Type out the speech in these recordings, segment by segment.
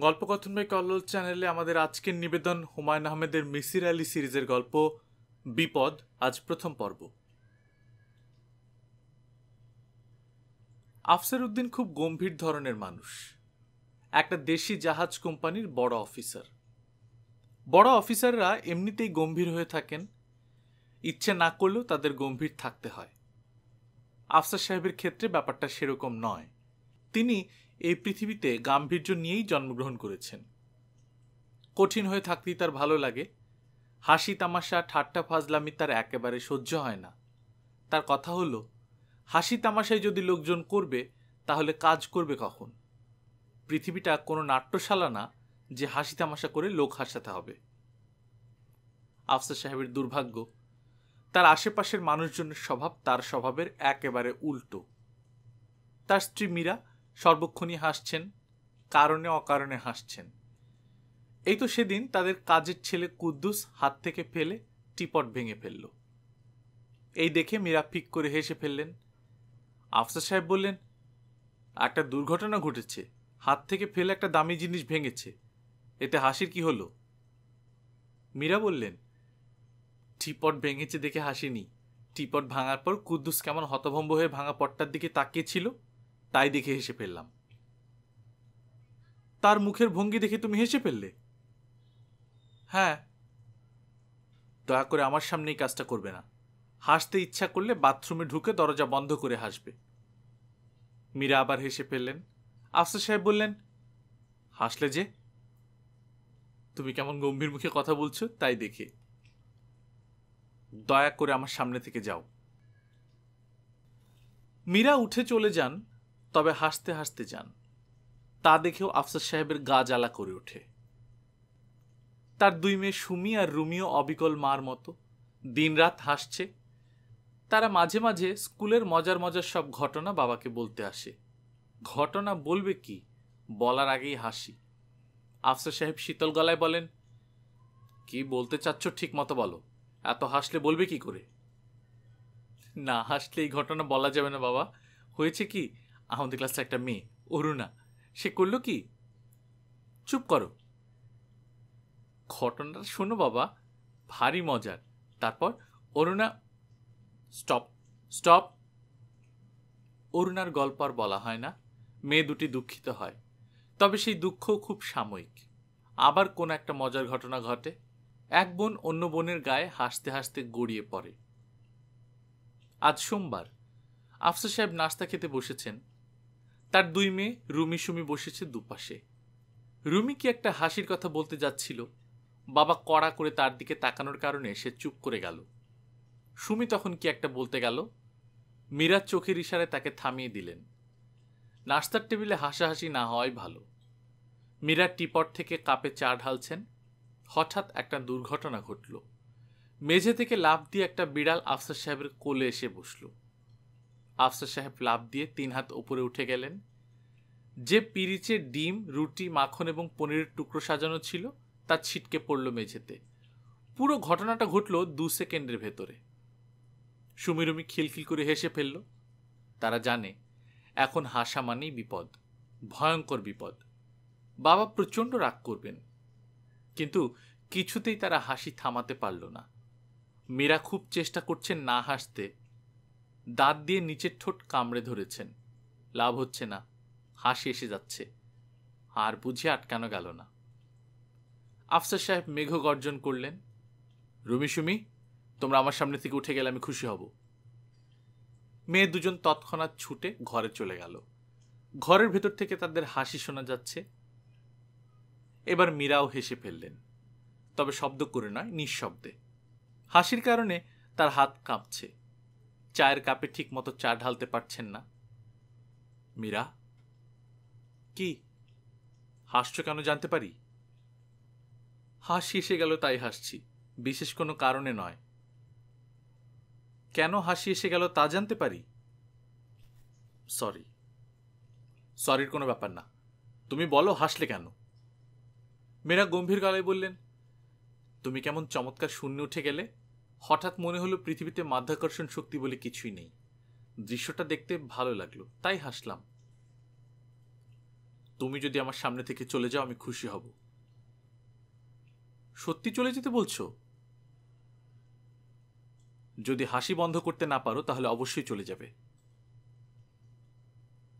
গল্পকথন by Kallol চ্যানেলে আমাদের আজকের নিবেদন হুমায়ুন আহমেদের মিসির আলী সিরিজের গল্প বিপদ। আজ প্রথম পর্ব। আফসার উদ্দিন খুব গম্ভীর ধরনের মানুষ। একটা দেশি জাহাজ কোম্পানির বড় অফিসার। বড় অফিসাররা এমনিতেই গম্ভীর হয়ে থাকেন, ইচ্ছে না করলেও তাদের গম্ভীর থাকতে হয়। আফসার সাহেবের ক্ষেত্রে ব্যাপারটা সেরকম নয়। তিনি এই পৃথিবীতে গাম্ভীর্য নিয়েই জন্মগ্রহণ করেছেন। কঠিন হয়ে থাকতেই তার ভালো লাগে। হাসি তামাশা ঠাট্টা ফাজলামি তার একেবারে সহ্য হয় না। তার কথা হলো, হাসি তামাশায় যদি লোকজন করবে তাহলে কাজ করবে কখন? পৃথিবীটা কোনো নাট্যশালা না যে হাসি তামাশা করে লোক হাসাতে হবে। আফসার সাহেবের দুর্ভাগ্য, তার আশেপাশের মানুষজনের স্বভাব তার স্বভাবের একেবারে উল্টো। তার স্ত্রী মীরা সর্বক্ষণই হাসছেন, কারণে অকারণে হাসছেন। এই তো সেদিন তাদের কাজের ছেলে কুদ্দুস হাত থেকে ফেলে টিপট ভেঙে ফেলল। এই দেখে মীরা ফিক করে হেসে ফেললেন। আফসার সাহেব বললেন, একটা দুর্ঘটনা ঘটেছে, হাত থেকে ফেলে একটা দামি জিনিস ভেঙেছে, এতে হাসির কি হলো? মীরা বললেন, টিপট ভেঙেছে দেখে হাসিনি। টিপট ভাঙার পর কুদ্দুস কেমন হতভম্ব হয়ে ভাঙা পটটার দিকে তাকিয়েছিল, তাই দেখে হেসে ফেললাম। তার মুখের ভঙ্গি দেখে তুমি হেসে ফেললে? হ্যাঁ। দয়া করে আমার সামনেই কাজটা করবে না। হাসতে ইচ্ছা করলে বাথরুমে ঢুকে দরজা বন্ধ করে হাসবে। মীরা আবার হেসে ফেললেন। আফসার সাহেব বললেন, হাসলে যে? তুমি কেমন গম্ভীর মুখে কথা বলছো তাই দেখে। দয়া করে আমার সামনে থেকে যাও। মীরা উঠে চলে যান, তবে হাসতে হাসতে যান। তা দেখেও আফসার সাহেবের গা জ্বালা করে ওঠে। তার দুই মেয়ে সুমি আর রুমিও অবিকল মার মতো দিনরাত হাসছে। তারা মাঝে মাঝে স্কুলের মজার মজার সব ঘটনা বাবাকে বলতে আসে। ঘটনা বলবে কি, বলার আগেই হাসি। আফসার সাহেব শীতল গলায় বলেন, কি বলতে চাচ্ছ ঠিক মতো বলো, এত হাসলে বলবে কি করে? না হাসলে এই ঘটনা বলা যাবে না বাবা। হয়েছে কি, আমাদের ক্লাসে একটা মেয়ে অরুণা, সে করলো কি। চুপ করো, ঘটনাটা শোনো বাবা, ভারী মজার। তারপর অরুণা। Stop stop. অরুণার গল্প আর বলা হয় না। মেয়ে দুটি দুঃখিত হয়, তবে সেই দুঃখ খুব সাময়িক। আবার কোন একটা মজার ঘটনা ঘটে। এক বোন অন্য বোনের গায়ে হাসতে হাসতে গড়িয়ে পড়ে। আজ সোমবার। আফসার সাহেব নাস্তা খেতে বসেছেন। তার দুই মেয়ে রুমি সুমি বসেছে দুপাশে। রুমি কি একটা হাসির কথা বলতে যাচ্ছিল, বাবা কড়া করে তার দিকে তাকানোর কারণে সে চুপ করে গেল। সুমি তখন কি একটা বলতে গেল, মীরার চোখের ইশারায় তাকে থামিয়ে দিলেন। নাস্তার টেবিলে হাসাহাসি না হওয়াই ভালো। মীরা টিপট থেকে কাপে চা ঢালছেন, হঠাৎ একটা দুর্ঘটনা ঘটল। মেঝে থেকে লাফ দিয়ে একটা বিড়াল আফসার সাহেবের কোলে এসে বসল। আফসার সাহেব লাফ দিয়ে 3 হাত উপরে উঠে গেলেন। যে পিরিচে ডিম, রুটি, মাখন এবং পনিরের টুকরো সাজানো ছিল তা ছিটকে পড়ল মেঝেতে। পুরো ঘটনাটা ঘটল 2 সেকেন্ডের ভেতরে। সুমিরুমি খিলখিল করে হেসে ফেলল। তারা জানে এখন হাসা মানেই বিপদ, ভয়ঙ্কর বিপদ। বাবা প্রচণ্ড রাগ করবেন, কিন্তু কিছুতেই তারা হাসি থামাতে পারল না। মীরা খুব চেষ্টা করছেন না হাসতে, দাঁত দিয়ে নিচের ঠোঁট কামড়ে ধরেছেন। লাভ হচ্ছে না, হাসি এসে যাচ্ছে, আর বুঝে আটকানো গেল না। আফসার সাহেব মেঘ গর্জন করলেন, রুমি সুমি, তোমরা আমার সামনে থেকে উঠে গেলে আমি খুশি হব। মেয়ে দুজন তৎক্ষণাৎ ছুটে ঘরে চলে গেল। ঘরের ভেতর থেকে তাদের হাসি শোনা যাচ্ছে। এবার মীরাও হেসে ফেললেন, তবে শব্দ করে নয়, নিঃশব্দে। হাসির কারণে তার হাত কাঁপছে। চায়ের কাপে ঠিক মতো চা ঢালতে পারছেন না। মীরা, কি হাসছো কেন জানতে পারি? হাসি এসে গেল তাই হাসছি, বিশেষ কোনো কারণে নয়। কেন হাসি এসে গেল তা জানতে পারি? সরি। সরির কোনো ব্যাপার না, তুমি বলো হাসলে কেন? মীরা গম্ভীর গলায় বললেন, তুমি কেমন চমৎকার শূন্যে উঠে গেলে। হঠাৎ মনে হলো পৃথিবীতে মাধ্যাকর্ষণ শক্তি বলে কিছুই নেই। দৃশ্যটা দেখতে ভালো লাগলো, তাই হাসলাম। তুমি যদি আমার সামনে থেকে চলে যাও আমি খুশি হব। সত্যি চলে যেতে বলছো? যদি হাসি বন্ধ করতে না পারো তাহলে অবশ্যই চলে যাবে।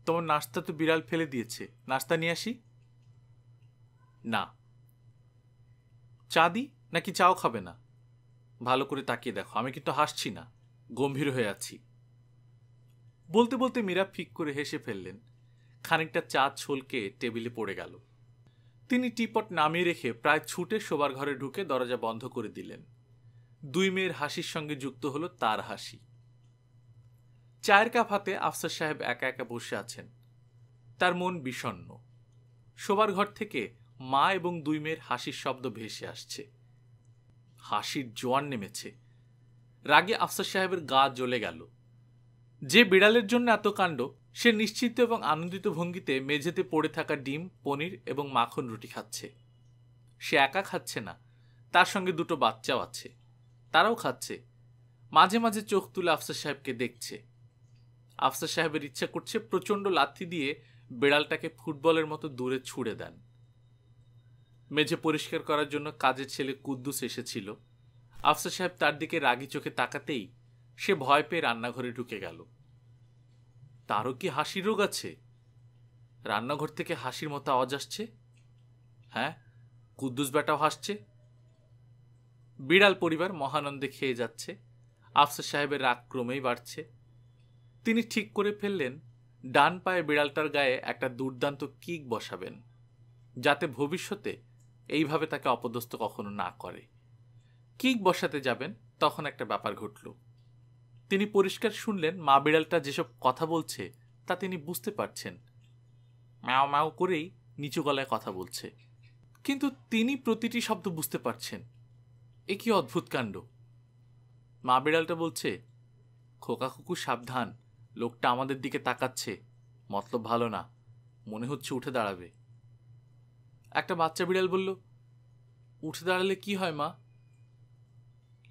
তোমার নাস্তা তো বিড়াল ফেলে দিয়েছে, নাস্তা নিয়ে আসি? না। চা দি নাকি চাও খাবে না? ভালো করে তাকিয়ে দেখো, আমি কিন্তু হাসছি না, গম্ভীর হয়ে আছি। বলতে বলতে মীরা ফিক করে হেসে ফেললেন। খানিকটা চা ছলকে টেবিলে পড়ে গেল। তিনি টিপট নামিয়ে রেখে প্রায় ছুটে শোবার ঘরে ঢুকে দরজা বন্ধ করে দিলেন। দুই মেয়ের হাসির সঙ্গে যুক্ত হলো তার হাসি। চায়ের কাপ হাতে আফসার সাহেব একা একা বসে আছেন। তার মন বিষণ্ণ। শোবার ঘর থেকে মা এবং দুই মেয়ের হাসির শব্দ ভেসে আসছে। হাসির জোয়ার নেমেছে। রাগে আফসার সাহেবের গা জ্বলে গেল। যে বিড়ালের জন্য এত কাণ্ড, সে নিশ্চিত এবং আনন্দিত ভঙ্গিতে মেঝেতে পড়ে থাকা ডিম, পনির এবং মাখন রুটি খাচ্ছে। সে একা খাচ্ছে না, তার সঙ্গে দুটো বাচ্চাও আছে, তারাও খাচ্ছে। মাঝে মাঝে চোখ তুলে আফসার সাহেবকে দেখছে। আফসার সাহেবের ইচ্ছা করছে প্রচণ্ড লাথি দিয়ে বিড়ালটাকে ফুটবলের মতো দূরে ছুড়ে দেন। মেঝে পরিষ্কার করার জন্য কাজের ছেলে কুদ্দুস এসেছিল। আফসার সাহেব তার দিকে রাগি চোখে তাকাতেই সে ভয় পেয়ে রান্নাঘরে ঢুকে গেল। তারও কি হাসির রোগ আছে? রান্নাঘর থেকে হাসির মতো আওয়াজ আসছে। হ্যাঁ, কুদ্দুস বেটাও হাসছে। বিড়াল পরিবার মহানন্দে খেয়ে যাচ্ছে। আফসার সাহেবের রাগ ক্রমেই বাড়ছে। তিনি ঠিক করে ফেললেন ডান পায়ে বিড়ালটার গায়ে একটা দুর্দান্ত কিক বসাবেন, যাতে ভবিষ্যতে এইভাবে তাকে অপদস্থ কখনো না করে। কিক বসাতে যাবেন, তখন একটা ব্যাপার ঘটল। তিনি পরিষ্কার শুনলেন মা বিড়ালটা যেসব কথা বলছে তা তিনি বুঝতে পারছেন। ম্যাও ম্যাও করেই নিচু গলায় কথা বলছে, কিন্তু তিনি প্রতিটি শব্দ বুঝতে পারছেন। এ কি অদ্ভুত কাণ্ড! মা বিড়ালটা বলছে, খোকা খুকু সাবধান, লোকটা আমাদের দিকে তাকাচ্ছে, মতলব ভালো না, মনে হচ্ছে উঠে দাঁড়াবে। একটা বাচ্চা বিড়াল বলল, উঠে দাঁড়ালে কি হয় মা?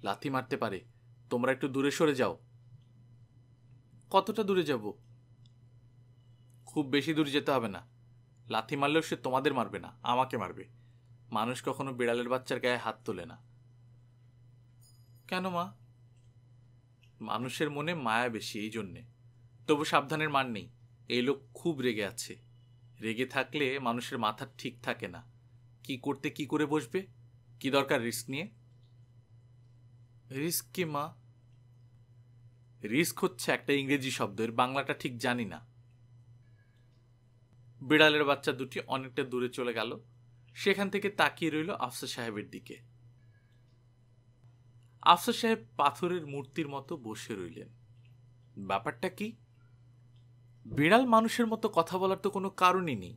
লাথি মারতে পারে, তোমরা একটু দূরে সরে যাও। কতটা দূরে যাব? খুব বেশি দূরে যেতে হবে না। লাথি মারলেও সে তোমাদের মারবে না, আমাকে মারবে। মানুষ কখনো বিড়ালের বাচ্চার গায়ে হাত তোলে না। কেন মা? মানুষের মনে মায়া বেশি, এই জন্যে। তবু সাবধানের মান নেই, এই লোক খুব রেগে আছে। রেগে থাকলে মানুষের মাথা ঠিক থাকে না। কি করতে কি করে বসবে, কি দরকার রিস্ক নিয়ে? রিস্ক কি মা? রিস্ক হচ্ছে একটা ইংরেজি শব্দ, এর বাংলাটা ঠিক জানি না। বিড়ালের বাচ্চা দুটি অনেকটা দূরে চলে গেল। সেখান থেকে তাকিয়ে রইল আফসার সাহেবের দিকে। আফসার সাহেব পাথরের মূর্তির মতো বসে রইলেন। ব্যাপারটা কি? বিড়াল মানুষের মতো কথা বলার তো কোনো কারণই নেই।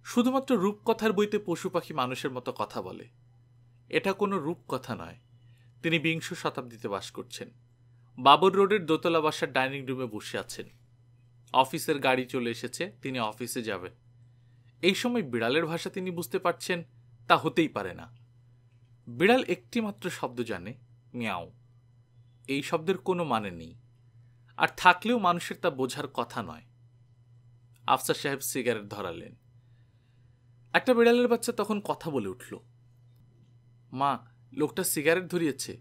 শুধুমাত্র রূপকথার বইতে পশু পাখি মানুষের মতো কথা বলে। এটা কোনো রূপকথা নয়। তিনি বিংশ শতাব্দীতে বাস করছেন। বাবর রোডের দোতলা বাসার ডাইনিং রুমে বসে আছেন। অফিসের গাড়ি চলে এসেছে, তিনি অফিসে যাবেন। এই সময় বিড়ালের ভাষা তিনি বুঝতে পারছেন, তা হতেই পারে না। বিড়াল একটি মাত্র শব্দ জানে, মিয়াও। এই শব্দের কোনো মানে নেই, আর থাকলেও মানুষের তা বোঝার কথা নয়। আফসার সাহেব সিগারেট ধরালেন। একটা বিড়ালের বাচ্চা তখন কথা বলে উঠল, মা, লোকটা সিগারেট ধরিয়েছে,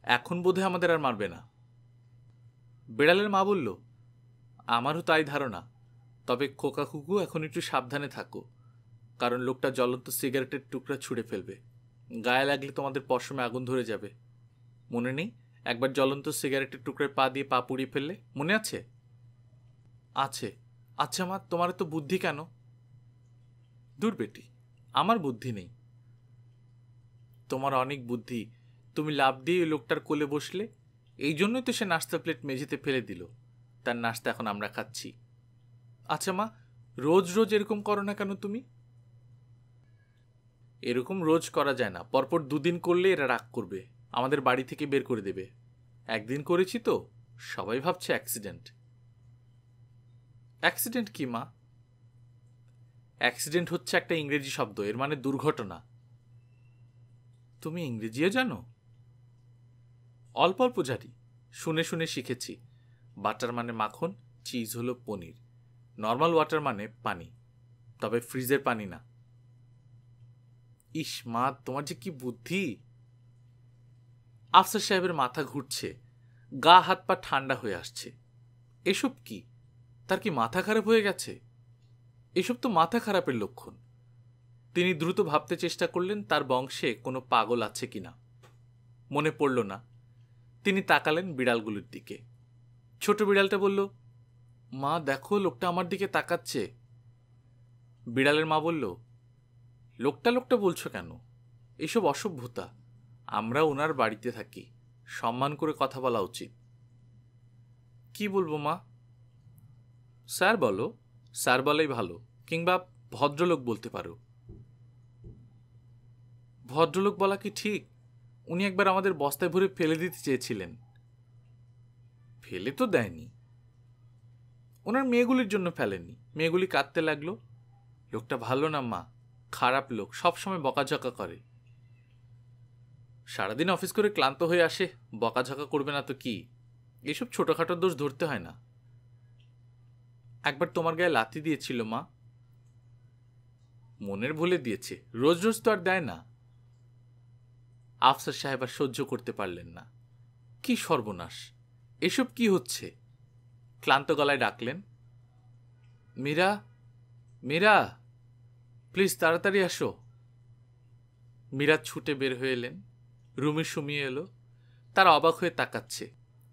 এখন বোধহয় আমাদের আর মারবে না। বিড়ালের মা বলল, আমারও তাই ধারণা, তবে খোকা খুকু এখন একটু সাবধানে থাকো, কারণ লোকটা জ্বলন্ত সিগারেটের টুকরা ছুঁড়ে ফেলবে। গায়ে লাগলে তোমাদের পশমে আগুন ধরে যাবে। মনে নেই একবার জ্বলন্ত সিগারেটের টুকরায় পা দিয়ে পা পুড়িয়ে ফেললে, মনে আছে? আছে। আচ্ছা মা, তোমার তো বুদ্ধি কেন? দূর বেটি, আমার বুদ্ধি নেই। তোমার অনেক বুদ্ধি। তুমি লাফ দিয়ে ওই লোকটার কোলে বসলে, এই জন্যই তো সে নাস্তা প্লেট মেঝেতে ফেলে দিল। তার নাস্তা এখন আমরা খাচ্ছি। আচ্ছা মা, রোজ রোজ এরকম করো না কেন তুমি? এরকম রোজ করা যায় না, পরপর দুদিন করলে এরা রাগ করবে, আমাদের বাড়ি থেকে বের করে দেবে। একদিন করেছি তো, সবাই ভাবছে অ্যাক্সিডেন্ট। অ্যাক্সিডেন্ট কি মা? অ্যাক্সিডেন্ট হচ্ছে একটা ইংরেজি শব্দ, এর মানে দুর্ঘটনা। তুমি ইংরেজিও জানো? অল্প অল্প জানি, শুনে শুনে শিখেছি। বাটার মানে মাখন, চিজ হলো পনির, নর্মাল ওয়াটার মানে পানি। তবে ফ্রিজের পানি না। ইস মা, তোমার যে কি বুদ্ধি! আফসার সাহেবের মাথা ঘুরছে, গা হাত পা ঠান্ডা হয়ে আসছে। এসব কি? তার কি মাথা খারাপ হয়ে গেছে? এসব তো মাথা খারাপের লক্ষণ। তিনি দ্রুত ভাবতে চেষ্টা করলেন তার বংশে কোনো পাগল আছে কিনা। মনে পড়ল না। তিনি তাকালেন বিড়ালগুলোর দিকে। ছোট বিড়ালটা বলল, মা দেখো, লোকটা আমার দিকে তাকাচ্ছে। বিড়ালের মা বলল, লোকটা লোকটা বলছো কেন? এসব অসভ্যতা। আমরা ওনার বাড়িতে থাকি, সম্মান করে কথা বলা উচিত। কি বলবো মা? স্যার বলো। স্যার বলাই ভালো, কিংবা ভদ্রলোক বলতে পারো। ভদ্রলোক বলা কি ঠিক? উনি একবার আমাদের বস্তায় ভরে ফেলে দিতে চেয়েছিলেন। ফেলে তো দেয়নি। ওনার মেয়েগুলির জন্য ফেলেননি। মেয়েগুলি কাঁদতে লাগলো। লোকটা ভালো না মা, খারাপ লোক, সবসময় বকাঝকা করে। সারাদিন অফিস করে ক্লান্ত হয়ে আসে, বকাঝকা করবে না তো কি? এসব ছোটখাটো দোষ ধরতে হয় না। একবার তোমার গায়ে লাথি দিয়েছিল মা। মনের ভুলে দিয়েছে, রোজ রোজ তো আর দেয় না। আফসার সাহেব আর সহ্য করতে পারলেন না। কি সর্বনাশ! এসব কি হচ্ছে? ক্লান্ত গলায় ডাকলেন, মীরা, মীরা, প্লিজ তাড়াতাড়ি আসো। মীরা ছুটে বের হয়ে এলেন। রুমে সুমিয়ে এলো। তারা অবাক হয়ে তাকাচ্ছে।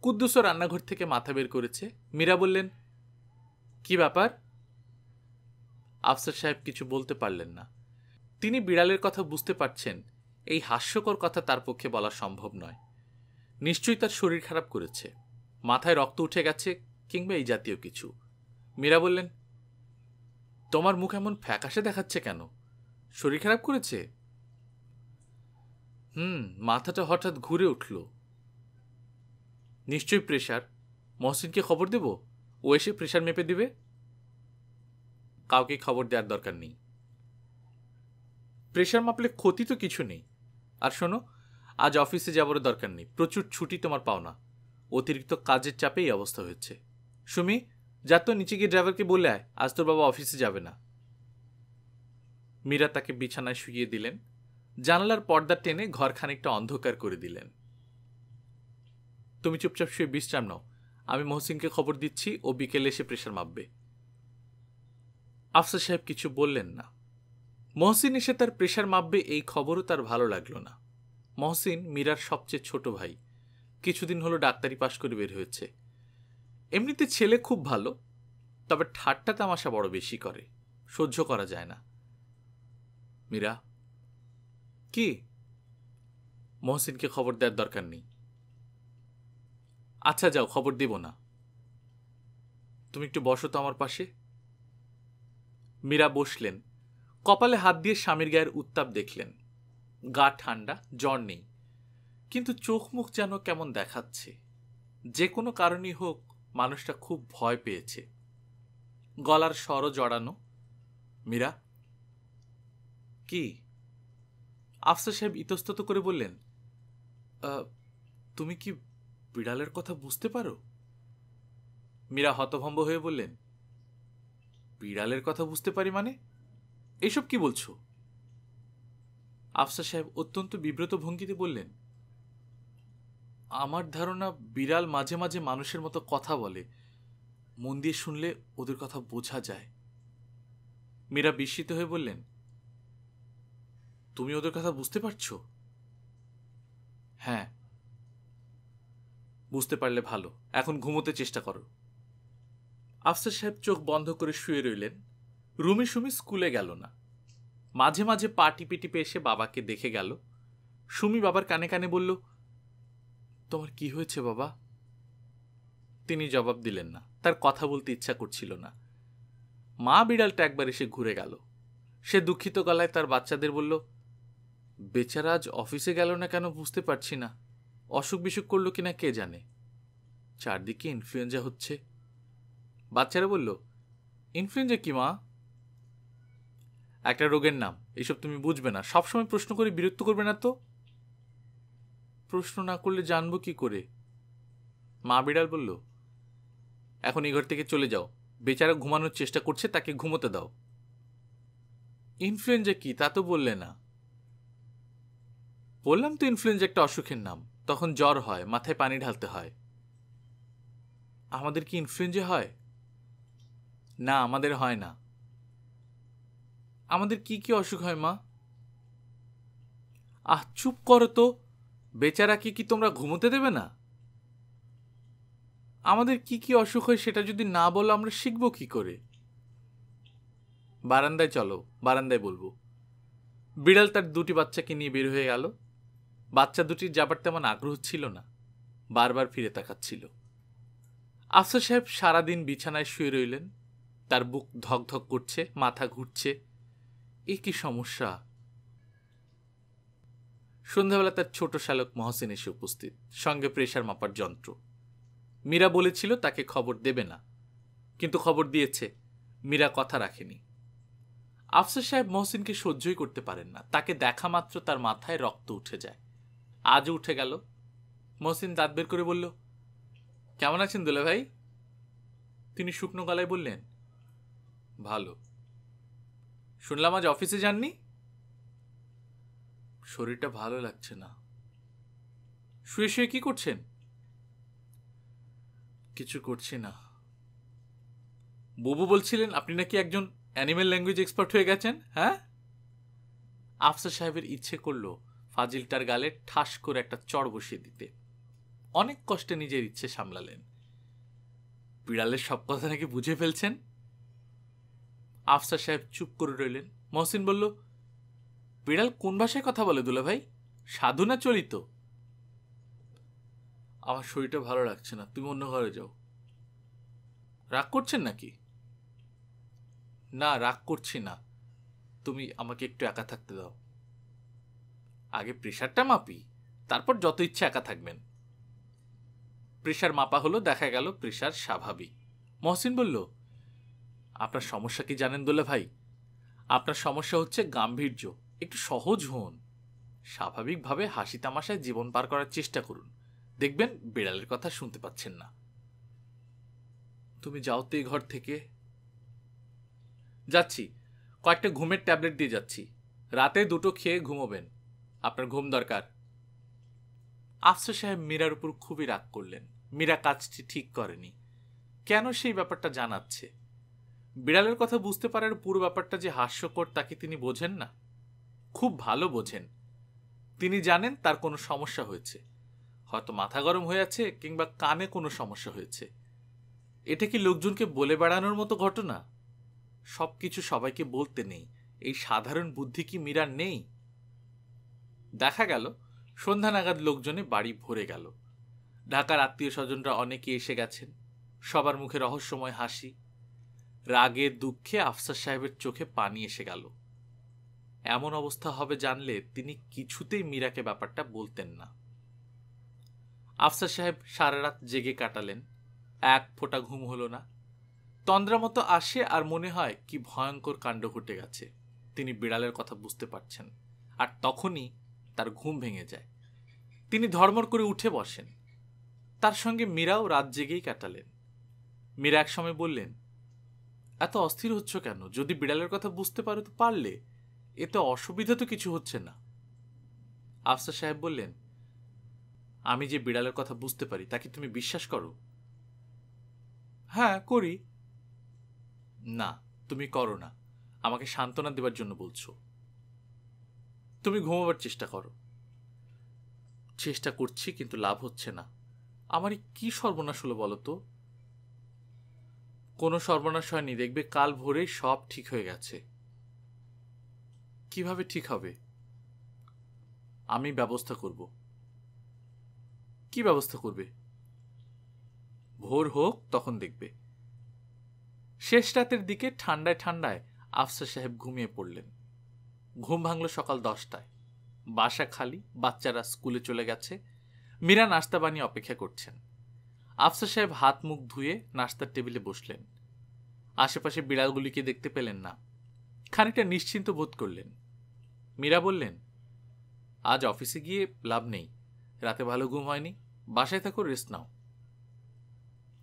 কুদ্দুসও রান্নাঘর থেকে মাথা বের করেছে। মীরা বললেন, কি ব্যাপার? আফসার সাহেব কিছু বলতে পারলেন না। তিনি বিড়ালের কথা বুঝতে পারছেন এই হাস্যকর কথা তার পক্ষে বলা সম্ভব নয়। নিশ্চয়ই তার শরীর খারাপ করেছে, মাথায় রক্ত উঠে গেছে, কিংবা এই জাতীয় কিছু। মীরা বললেন, তোমার মুখ এমন ফ্যাকাশে দেখাচ্ছে কেন? শরীর খারাপ করেছে? মাথাটা হঠাৎ ঘুরে উঠল। নিশ্চয়ই প্রেশার। মহসিনকে খবর দেব, ও এসে প্রেশার মেপে দিবে। কাউকে খবর দেওয়ার দরকার নেই। প্রেশার মাপলে ক্ষতি তো কিছু নেই। আর শোনো, আজ অফিসে যাবার দরকার নেই। প্রচুর ছুটি তোমার পাও না। অতিরিক্ত কাজের চাপে এই অবস্থা হয়েছে। সুমি, যা তো নিচে গিয়ে ড্রাইভারকে বলে আয়, আজ তোর বাবা অফিসে যাবে না। মীরা তাকে বিছানায় শুইয়ে দিলেন। জানালার পর্দা টেনে ঘর খানিকটা অন্ধকার করে দিলেন। তুমি চুপচাপ শুয়ে বিশ্রাম নাও। আমি মহসিনকে খবর দিচ্ছি, ও বিকেলে এসে প্রেশার মাপবে। আফসার সাহেব কিছু বললেন না। মহসিন এসে তার প্রেশার মাপবে এই খবরও তার ভালো লাগলো না। মহসিন মীরার সবচেয়ে ছোট ভাই। কিছুদিন হলো ডাক্তারি পাশ করে বের হয়েছে। এমনিতে ছেলে খুব ভালো, তবে ঠাট্টা তামাশা বড় বেশি করে, সহ্য করা যায় না। মীরা, কি? মহসিনকে খবর দেওয়ার দরকার নেই। আচ্ছা যাও, খবর দিব না। তুমি একটু বসো তো আমার পাশে। মীরা বসলেন। কপালে হাত দিয়ে স্বামীর গায়ের উত্তাপ দেখলেন। গা ঠান্ডা, জ্বর নেই, কিন্তু চোখ মুখ যেন কেমন দেখাচ্ছে। যে কোনো কারণেই হোক, মানুষটা খুব ভয় পেয়েছে। গলার স্বরও জড়ানো। মীরা, কি? আফসার সাহেব ইতস্তত করে বললেন, তুমি কি বিড়ালের কথা বুঝতে পারো? মীরা হতভম্ব হয়ে বললেন, বিড়ালের কথা বুঝতে পারি মানে? এসব কি বলছো? আফসার সাহেব অত্যন্ত বিব্রত ভঙ্গিতে বললেন, আমার ধারণা বিড়াল মাঝে মাঝে মানুষের মতো কথা বলে। মন দিয়ে শুনলে ওদের কথা বোঝা যায়। মীরা বিস্মিত হয়ে বললেন, তুমি ওদের কথা বুঝতে পারছো? হ্যাঁ। বুঝতে পারলে ভালো। এখন ঘুমোতে চেষ্টা করো। আফসার সাহেব চোখ বন্ধ করে শুয়ে রইলেন। রুমি সুমি স্কুলে গেল না। মাঝে মাঝে পা টিপে টিপে এসে বাবাকে দেখে গেল। সুমি বাবার কানে কানে বলল, তোমার কি হয়েছে বাবা? তিনি জবাব দিলেন না। তার কথা বলতে ইচ্ছা করছিল না। মা বিড়ালটা একবার এসে ঘুরে গেল। সে দুঃখিত গলায় তার বাচ্চাদের বলল, বেচারা আজ অফিসে গেল না কেন বুঝতে পারছি না। অসুখ বিসুখ করলো কিনা কে জানে। চারদিকে ইনফ্লুয়েঞ্জা হচ্ছে। বাচ্চারা বলল, ইনফ্লুয়েঞ্জা কি মা? একটা রোগের নাম। এসব তুমি বুঝবে না। সবসময় প্রশ্ন করে বিরক্ত করবে না তো। প্রশ্ন না করলে জানবো কি করে? মা বিড়াল বলল, এখন এই ঘর থেকে চলে যাও। বেচারা ঘুমানোর চেষ্টা করছে, তাকে ঘুমোতে দাও। ইনফ্লুয়েঞ্জা কি তা তো বললে না। বললাম তো ইনফ্লুয়েঞ্জা একটা অসুখের নাম। তখন জ্বর হয়, মাথায় পানি ঢালতে হয়। আমাদের কি ইনফ্লুয়েঞ্জা হয়? না, আমাদের হয় না। আমাদের কি কি অসুখ হয় মা? চুপ করো তো। বেচারাকে কি তোমরা ঘুমোতে দেবে না? আমাদের কি কি অসুখ হয় সেটা যদি না বলো আমরা শিখবো কি করে? বারান্দায় চলো, বারান্দায় বলবো। বিড়াল তার দুটি বাচ্চাকে নিয়ে বের হয়ে গেল। বাচ্চা দুটির যাবার তেমন আগ্রহ ছিল না, বারবার ফিরে তাকাচ্ছিল। আফসার সাহেব সারাদিন বিছানায় শুয়ে রইলেন। তার বুক ধকধক করছে, মাথা ঘুরছে। এ কি সমস্যা? সন্ধ্যাবেলা তার ছোট শ্যালক মহসিন এসে উপস্থিত, সঙ্গে প্রেসার মাপার যন্ত্র। মীরা বলেছিল তাকে খবর দেবে না, কিন্তু খবর দিয়েছে। মীরা কথা রাখেনি। আফসার সাহেব মহসিনকে সহ্যই করতে পারেন না। তাকে দেখা মাত্র তার মাথায় রক্ত উঠে যায়। আজও উঠে গেল। মহসিন দাঁত বের করে বলল, কেমন আছেন দুলা ভাই? তিনি শুকনো গলায় বললেন, ভালো। শুনলাম আজ অফিসে যাননি? শরীরটা ভালো লাগছে না। শুয়ে শুয়ে কি করছেন? কিছু করছি না। বুবু বলছিলেন আপনি নাকি একজন অ্যানিমেল ল্যাঙ্গুয়েজ এক্সপার্ট হয়ে গেছেন, হ্যাঁ? আফসার সাহেবের ইচ্ছে করল ফাজিলটার গালে ঠাস করে একটা চড় বসিয়ে দিতে। অনেক কষ্টে নিজের ইচ্ছে সামলালেন। বিড়ালের সব কথা নাকি বুঝে ফেলছেন। আফসার সাহেব চুপ করে রইলেন। মহসিন বলল, বিড়াল কোন ভাষায় কথা বলে দুলা ভাই? সাধু না চলিত? আমার শরীরটা ভালো লাগছে না, তুমি অন্য ঘরে যাও। রাগ করছেন নাকি? না, রাগ করছি না। তুমি আমাকে একটু একা থাকতে দাও। আগে প্রেশারটা মাপি, তারপর যত ইচ্ছে একা থাকবেন। প্রেশার মাপা হলো, দেখা গেল প্রেশার স্বাভাবিক। মহসিন বলল, আপনার সমস্যা কি জানেন দুলা ভাই? আপনার সমস্যা হচ্ছে গাম্ভীর্য। একটু সহজ হন। স্বাভাবিকভাবে হাসি তামাশায় জীবন পার করার চেষ্টা করুন। দেখবেন বিড়ালের কথা শুনতে পাচ্ছেন না। তুমি যাও তো এই ঘর থেকে। যাচ্ছি, কয়েকটা ঘুমের ট্যাবলেট দিয়ে যাচ্ছি। রাতে দুটো খেয়ে ঘুমোবেন, আপনার ঘুম দরকার। আফসার সাহেব মীরার উপর খুবই রাগ করলেন। মীরা কাজটি ঠিক করেনি। কেন সেই ব্যাপারটা জানাচ্ছে? বিড়ালের কথা বুঝতে পারার পুরো ব্যাপারটা যে হাস্যকর তাকে তিনি বোঝেন না। খুব ভালো বোঝেন। তিনি জানেন তার কোনো সমস্যা হয়েছে, হয়তো মাথা গরম হয়ে আছে কিংবা কানে কোনো সমস্যা হয়েছে। এটা কি লোকজনকে বলে বেড়ানোর মতো ঘটনা? সবকিছু সবাইকে বলতে নেই, এই সাধারণ বুদ্ধি কি মীরার নেই? দেখা গেল সন্ধ্যা নাগাদ লোকজনে বাড়ি ভরে গেল। ঢাকার আত্মীয় স্বজনরা অনেকে এসে গেছেন। সবার মুখে রহস্যময় হাসি। রাগে দুঃখে আফসার সাহেবের চোখে পানি এসে গেল। এমন অবস্থা হবে জানলে তিনি কিছুতেই মীরাকে ব্যাপারটা বলতেন না। আফসার সাহেব সারা রাত জেগে কাটালেন। এক ফোঁটা ঘুম হলো না। তন্দ্রা মতো আসে আর মনে হয় কি ভয়ঙ্কর কাণ্ড ঘটে গেছে। তিনি বিড়ালের কথা বুঝতে পারছেন, আর তখনই তার ঘুম ভেঙে যায়। তিনি ধর্মর করে উঠে বসেন। তার সঙ্গে মীরাও রাত জেগেই কাটালেন। মীরা এক সময় বললেন, এত অস্থির হচ্ছ কেন? যদি বিড়ালের কথা বুঝতে পারো তো পারলে, এতে অসুবিধা তো কিছু হচ্ছে না। আফসার সাহেব বললেন, আমি যে বিড়ালের কথা বুঝতে পারি তা কি তুমি বিশ্বাস করো? হ্যাঁ, করি। না, তুমি করো না। আমাকে সান্ত্বনা দেবার জন্য বলছো। তুমি ঘুমাবার চেষ্টা করো। চেষ্টা করছি, কিন্তু লাভ হচ্ছে না। আমারই কি সর্বনাশ হলো বলো তো? কোনো সর্বনাশ হয়নি, দেখবে কাল ভোরেই সব ঠিক হয়ে গেছে। কিভাবে ঠিক হবে? আমি ব্যবস্থা করব। কি ব্যবস্থা করবে? ভোর হোক, তখন দেখবে। শেষ রাতের দিকে ঠান্ডায় ঠান্ডায় আফসার সাহেব ঘুমিয়ে পড়লেন। ঘুম ভাঙল সকাল 10টায়। বাসা খালি, বাচ্চারা স্কুলে চলে গেছে। মীরা নাস্তা বানিয়ে অপেক্ষা করছেন। আফসার সাহেব হাত মুখ ধুয়ে নাস্তার টেবিলে বসলেন। আশেপাশে বিড়ালগুলিকে দেখতে পেলেন না। খানিকটা নিশ্চিন্ত বোধ করলেন। মীরা বললেন, আজ অফিসে গিয়ে লাভ নেই। রাতে ভালো ঘুম হয়নি, বাসায় থাকো, রেস্ট নাও।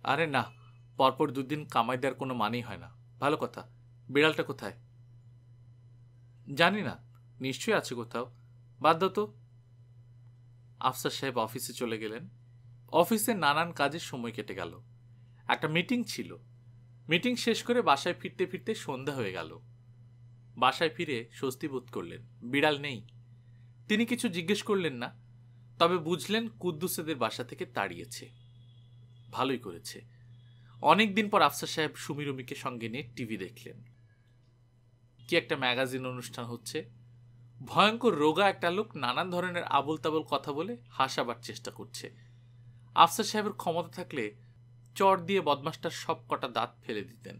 আরে না, পরপর দুদিন কামাই দেওয়ার কোনো মানেই হয় না। ভালো কথা, বিড়ালটা কোথায়? জানি না, নিশ্চয়ই আছে কোথাও, বাদ দাও তো। আফসার সাহেব অফিসে চলে গেলেন। অফিসে নানান কাজের সময় কেটে গেল। একটা মিটিং ছিল। মিটিং শেষ করে বাসায় ফিরতে ফিরতে সন্ধ্যা হয়ে গেল। বাসায় ফিরে স্বস্তি বোধ করলেন, বিড়াল নেই। তিনি কিছু জিজ্ঞেস করলেন না, তবে বুঝলেন কুদ্দুসেদের বাসা থেকে তাড়িয়েছে। ভালোই করেছে। অনেকদিন পর আফসার সাহেব সুমিরুমিকে সঙ্গে নিয়ে টিভি দেখলেন। কি একটা ম্যাগাজিন অনুষ্ঠান হচ্ছে। ভয়ঙ্কর রোগা একটা লোক নানান ধরনের আবল তাবল কথা বলে হাসাবার চেষ্টা করছে। আফসার সাহেবের ক্ষমতা থাকলে চর দিয়ে বদমাসটার সব কটা দাঁত ফেলে দিতেন।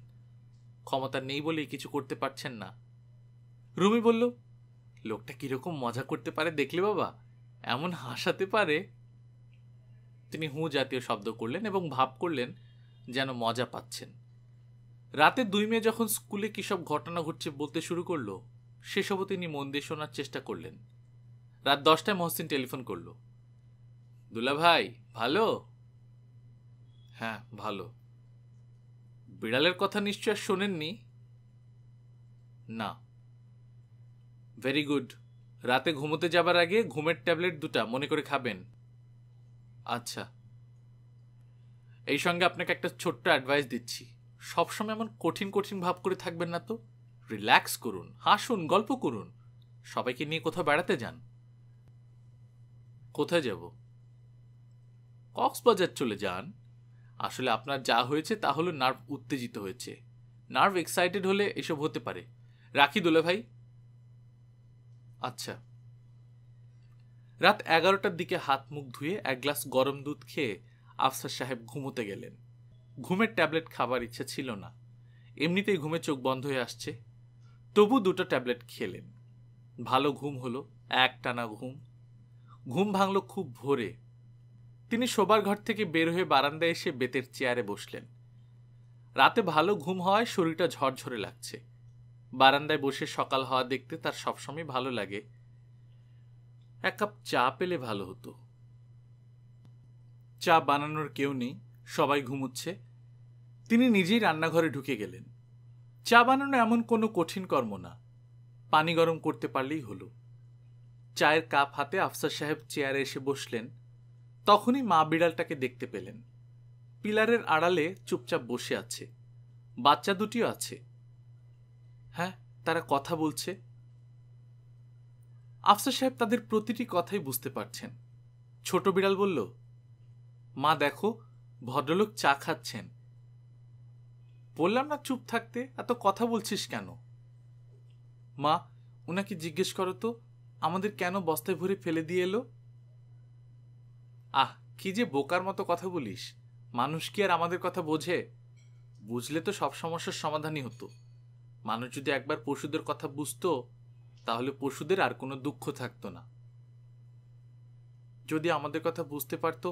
ক্ষমতা নেই বলেই কিছু করতে পারছেন না। রুমি বলল, লোকটা কিরকম মজা করতে পারে দেখলে বাবা, এমন হাসাতে পারে। তিনি হু জাতীয় শব্দ করলেন এবং ভাব করলেন যেন মজা পাচ্ছেন। রাতে দুই মেয়ে যখন স্কুলে কি সব ঘটনা ঘটছে বলতে শুরু করলো, সেসবও তিনি মন দিয়ে শোনার চেষ্টা করলেন। রাত 10টায় মহসিন টেলিফোন করল। দুলা ভাই ভালো? হ্যাঁ ভালো। বিড়ালের কথা নিশ্চয় আর শোনেননি? না। Very good. রাতে ঘুমোতে যাবার আগে ঘুমের ট্যাবলেট 2টা মনে করে খাবেন। আচ্ছা। এই সঙ্গে আপনাকে একটা ছোট্ট অ্যাডভাইস দিচ্ছি, সবসময় এমন কঠিন কঠিন ভাব করে থাকবেন না তো। রিল্যাক্স করুন, হাসুন, গল্প করুন, সবাইকে নিয়ে কোথাও বেড়াতে যান। কোথায় যাব? কক্সবাজার চলে যান। আসলে আপনার যা হয়েছে তা হলো নার্ভ উত্তেজিত হয়েছে। নার্ভ এক্সাইটেড হলে এসব হতে পারে। রাখি দুলা ভাই। আচ্ছা। রাত 11টার দিকে হাত মুখ ধুয়ে এক গ্লাস গরম দুধ খেয়ে আফসার সাহেব ঘুমোতে গেলেন। ঘুমের ট্যাবলেট খাবার ইচ্ছে ছিল না, এমনিতেই ঘুমে চোখ বন্ধ হয়ে আসছে। তবু 2টা ট্যাবলেট খেলেন। ভালো ঘুম হলো, একটানা ঘুম। ঘুম ভাঙল খুব ভোরে। তিনি শোবার ঘর থেকে বের হয়ে বারান্দায় এসে বেতের চেয়ারে বসলেন। রাতে ভালো ঘুম হওয়ায় শরীরটা ঝরঝরে লাগছে। বারান্দায় বসে সকাল হওয়া দেখতে তার সবসময় ভালো লাগে। এক কাপ চা পেলে ভালো হতো। চা বানানোর কেউ নেই, সবাই ঘুমুচ্ছে। তিনি নিজেই রান্নাঘরে ঢুকে গেলেন। চা বানানো এমন কোনো কঠিন কর্ম না, পানি গরম করতে পারলেই হলো। চায়ের কাপ হাতে আফসার সাহেব চেয়ারে এসে বসলেন। তখনই মা বিড়ালটাকে দেখতে পেলেন। পিলারের আড়ালে চুপচাপ বসে আছে। বাচ্চা দুটিও আছে। হ্যাঁ, তারা কথা বলছে। আফসার সাহেব তাদের প্রতিটি কথাই বুঝতে পারছেন। ছোট বিড়াল বলল, মা দেখো, ভদ্রলোক চা খাচ্ছেন। বললাম না চুপ থাকতে, এত কথা বলছিস কেন? মা, ওনাকে জিজ্ঞেস করো তো আমাদের কেন বস্তায় ভরে ফেলে দিয়ে এলো। আহ, কি যে বোকার মতো কথা বলিস। মানুষ কি আর আমাদের কথা বোঝে? বুঝলে তো সব সমস্যার সমাধানই হতো। মানুষ যদি একবার পশুদের কথা বুঝতো, তাহলে পশুদের আর কোনো দুঃখ থাকতো না। যদি আমাদের কথা বুঝতে পারতো,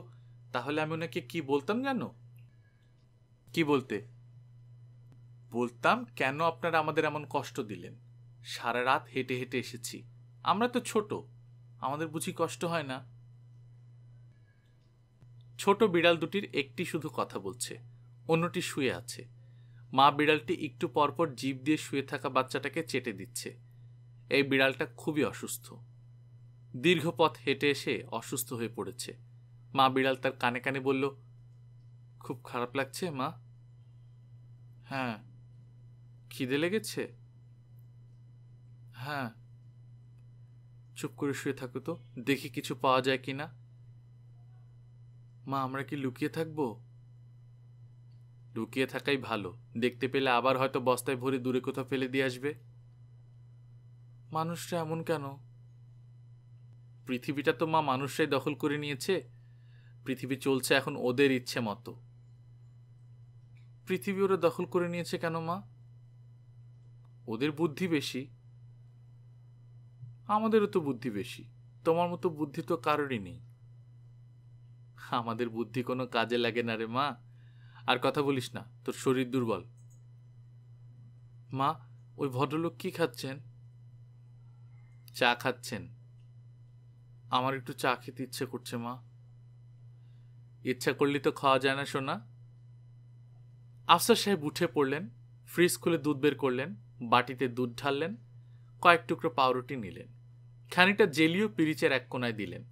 তাহলে আমি ওনাকে কি বলতাম জানো? কি বলতে? বলতাম, কেন আপনারা আমাদের এমন কষ্ট দিলেন? সারা রাত হেঁটে হেঁটে এসেছি। আমরা তো ছোট, আমাদের বুঝি কষ্ট হয় না? ছোট বিড়াল দুটির একটি শুধু কথা বলছে, অন্যটি শুয়ে আছে। মা বিড়ালটি একটু পরপর জিভ দিয়ে শুয়ে থাকা বাচ্চাটাকে চেটে দিচ্ছে। এই বিড়ালটা খুবই অসুস্থ। দীর্ঘ পথ হেঁটে এসে অসুস্থ হয়ে পড়েছে। মা বিড়াল তার কানে কানে বলল, খুব খারাপ লাগছে মা? হ্যাঁ। খিদে লেগেছে? হ্যাঁ। চুপ করে শুয়ে থাকো তো, দেখি কিছু পাওয়া যায় কিনা। মা, আমরা কি লুকিয়ে থাকবো? লুকিয়ে থাকাই ভালো, দেখতে পেলে আবার হয়তো বস্তায় ভরে দূরে কোথাও ফেলে দিয়ে আসবে। মানুষটা এমন কেন? পৃথিবীটা তো মা মানুষরাই দখল করে নিয়েছে। পৃথিবী চলছে এখন ওদের ইচ্ছে মতো। পৃথিবী ওরা দখল করে নিয়েছে কেন মা? ওদের বুদ্ধি বেশি। আমাদেরও তো বুদ্ধি বেশি। তোমার মতো বুদ্ধি তো কারোরই নেই। আমাদের বুদ্ধি কোনো কাজে লাগে না রে মা। আর কথা বলিস না, তোর শরীর দুর্বল। মা, ওই ভদ্রলোক কি খাচ্ছেন? চা খাচ্ছেন। আমার একটু চা খেতে ইচ্ছে করছে মা। ইচ্ছা করলে তো খাওয়া যায় না সোনা। আফসার সাহেব উঠে পড়লেন, ফ্রিজ খুলে দুধ বের করলেন, বাটিতে দুধ ঢাললেন, কয়েক টুকরো পাউরুটি নিলেন। খানিকটা জেলিও পিরিচের এক কোনায় দিলেন।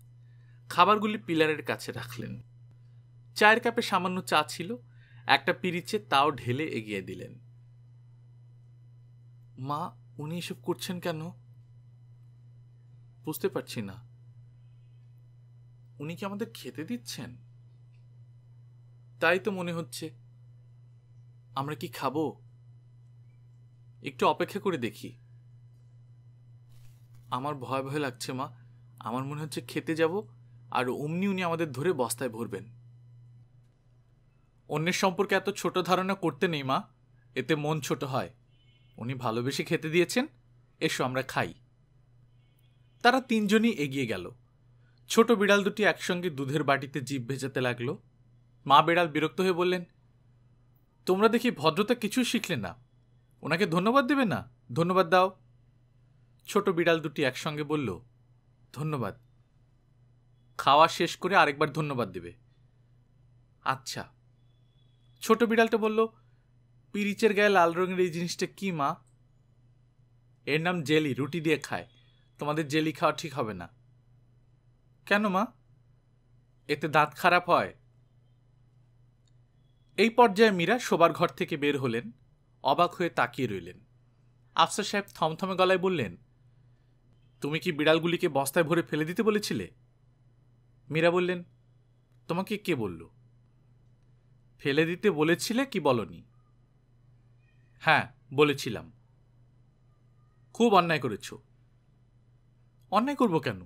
খাবারগুলি পিলারের কাছে রাখলেন। চায়ের কাপে সামান্য চা ছিল, একটা পিরিচে তাও ঢেলে এগিয়ে দিলেন। মা, উনি এসব করছেন কেন? বুঝতে পারছি না। উনি কি আমাদের খেতে দিচ্ছেন? তাই তো মনে হচ্ছে। আমরা কি খাবো? একটু অপেক্ষা করে দেখি। আমার ভয় ভয় লাগছে মা। আমার মনে হচ্ছে খেতে যাব আর অমনি উনি আমাদের ধরে বস্তায় ভরবেন। অন্যের সম্পর্কে এত ছোট ধারণা করতে নেই মা, এতে মন ছোট হয়। উনি ভালোবেসে খেতে দিয়েছেন, এসো আমরা খাই। তারা তিনজনই এগিয়ে গেল। ছোট বিড়াল দুটি একসঙ্গে দুধের বাটিতে জিভ ভেজাতে লাগলো। মা বিড়াল বিরক্ত হয়ে বললেন, তোমরা দেখি ভদ্রতা কিছুই শিখলে না। ওনাকে ধন্যবাদ দেবে না? ধন্যবাদ দাও। ছোট বিড়াল দুটি একসঙ্গে বলল, ধন্যবাদ। খাওয়া শেষ করে আরেকবার ধন্যবাদ দেবে। আচ্ছা। ছোট বিড়ালটা বলল, পিরিচের গায়ে লাল রঙের এই জিনিসটা কি মা? এর নাম জেলি, রুটি দিয়ে খায়। তোমাদের জেলি খাওয়া ঠিক হবে না। কেন মা? এতে দাঁত খারাপ হয়। এই পর্যায়ে মীরা শোবার ঘর থেকে বের হলেন। অবাক হয়ে তাকিয়ে রইলেন। আফসার সাহেব থমথমে গলায় বললেন, তুমি কি বিড়ালগুলিকে বস্তায় ভরে ফেলে দিতে বলেছিলে? মীরা বললেন, তোমাকে কে বলল? ফেলে দিতে বলেছিলে কি বলনি? হ্যাঁ, বলেছিলাম। খুব অন্যায় করেছ। অন্যায় করব কেন?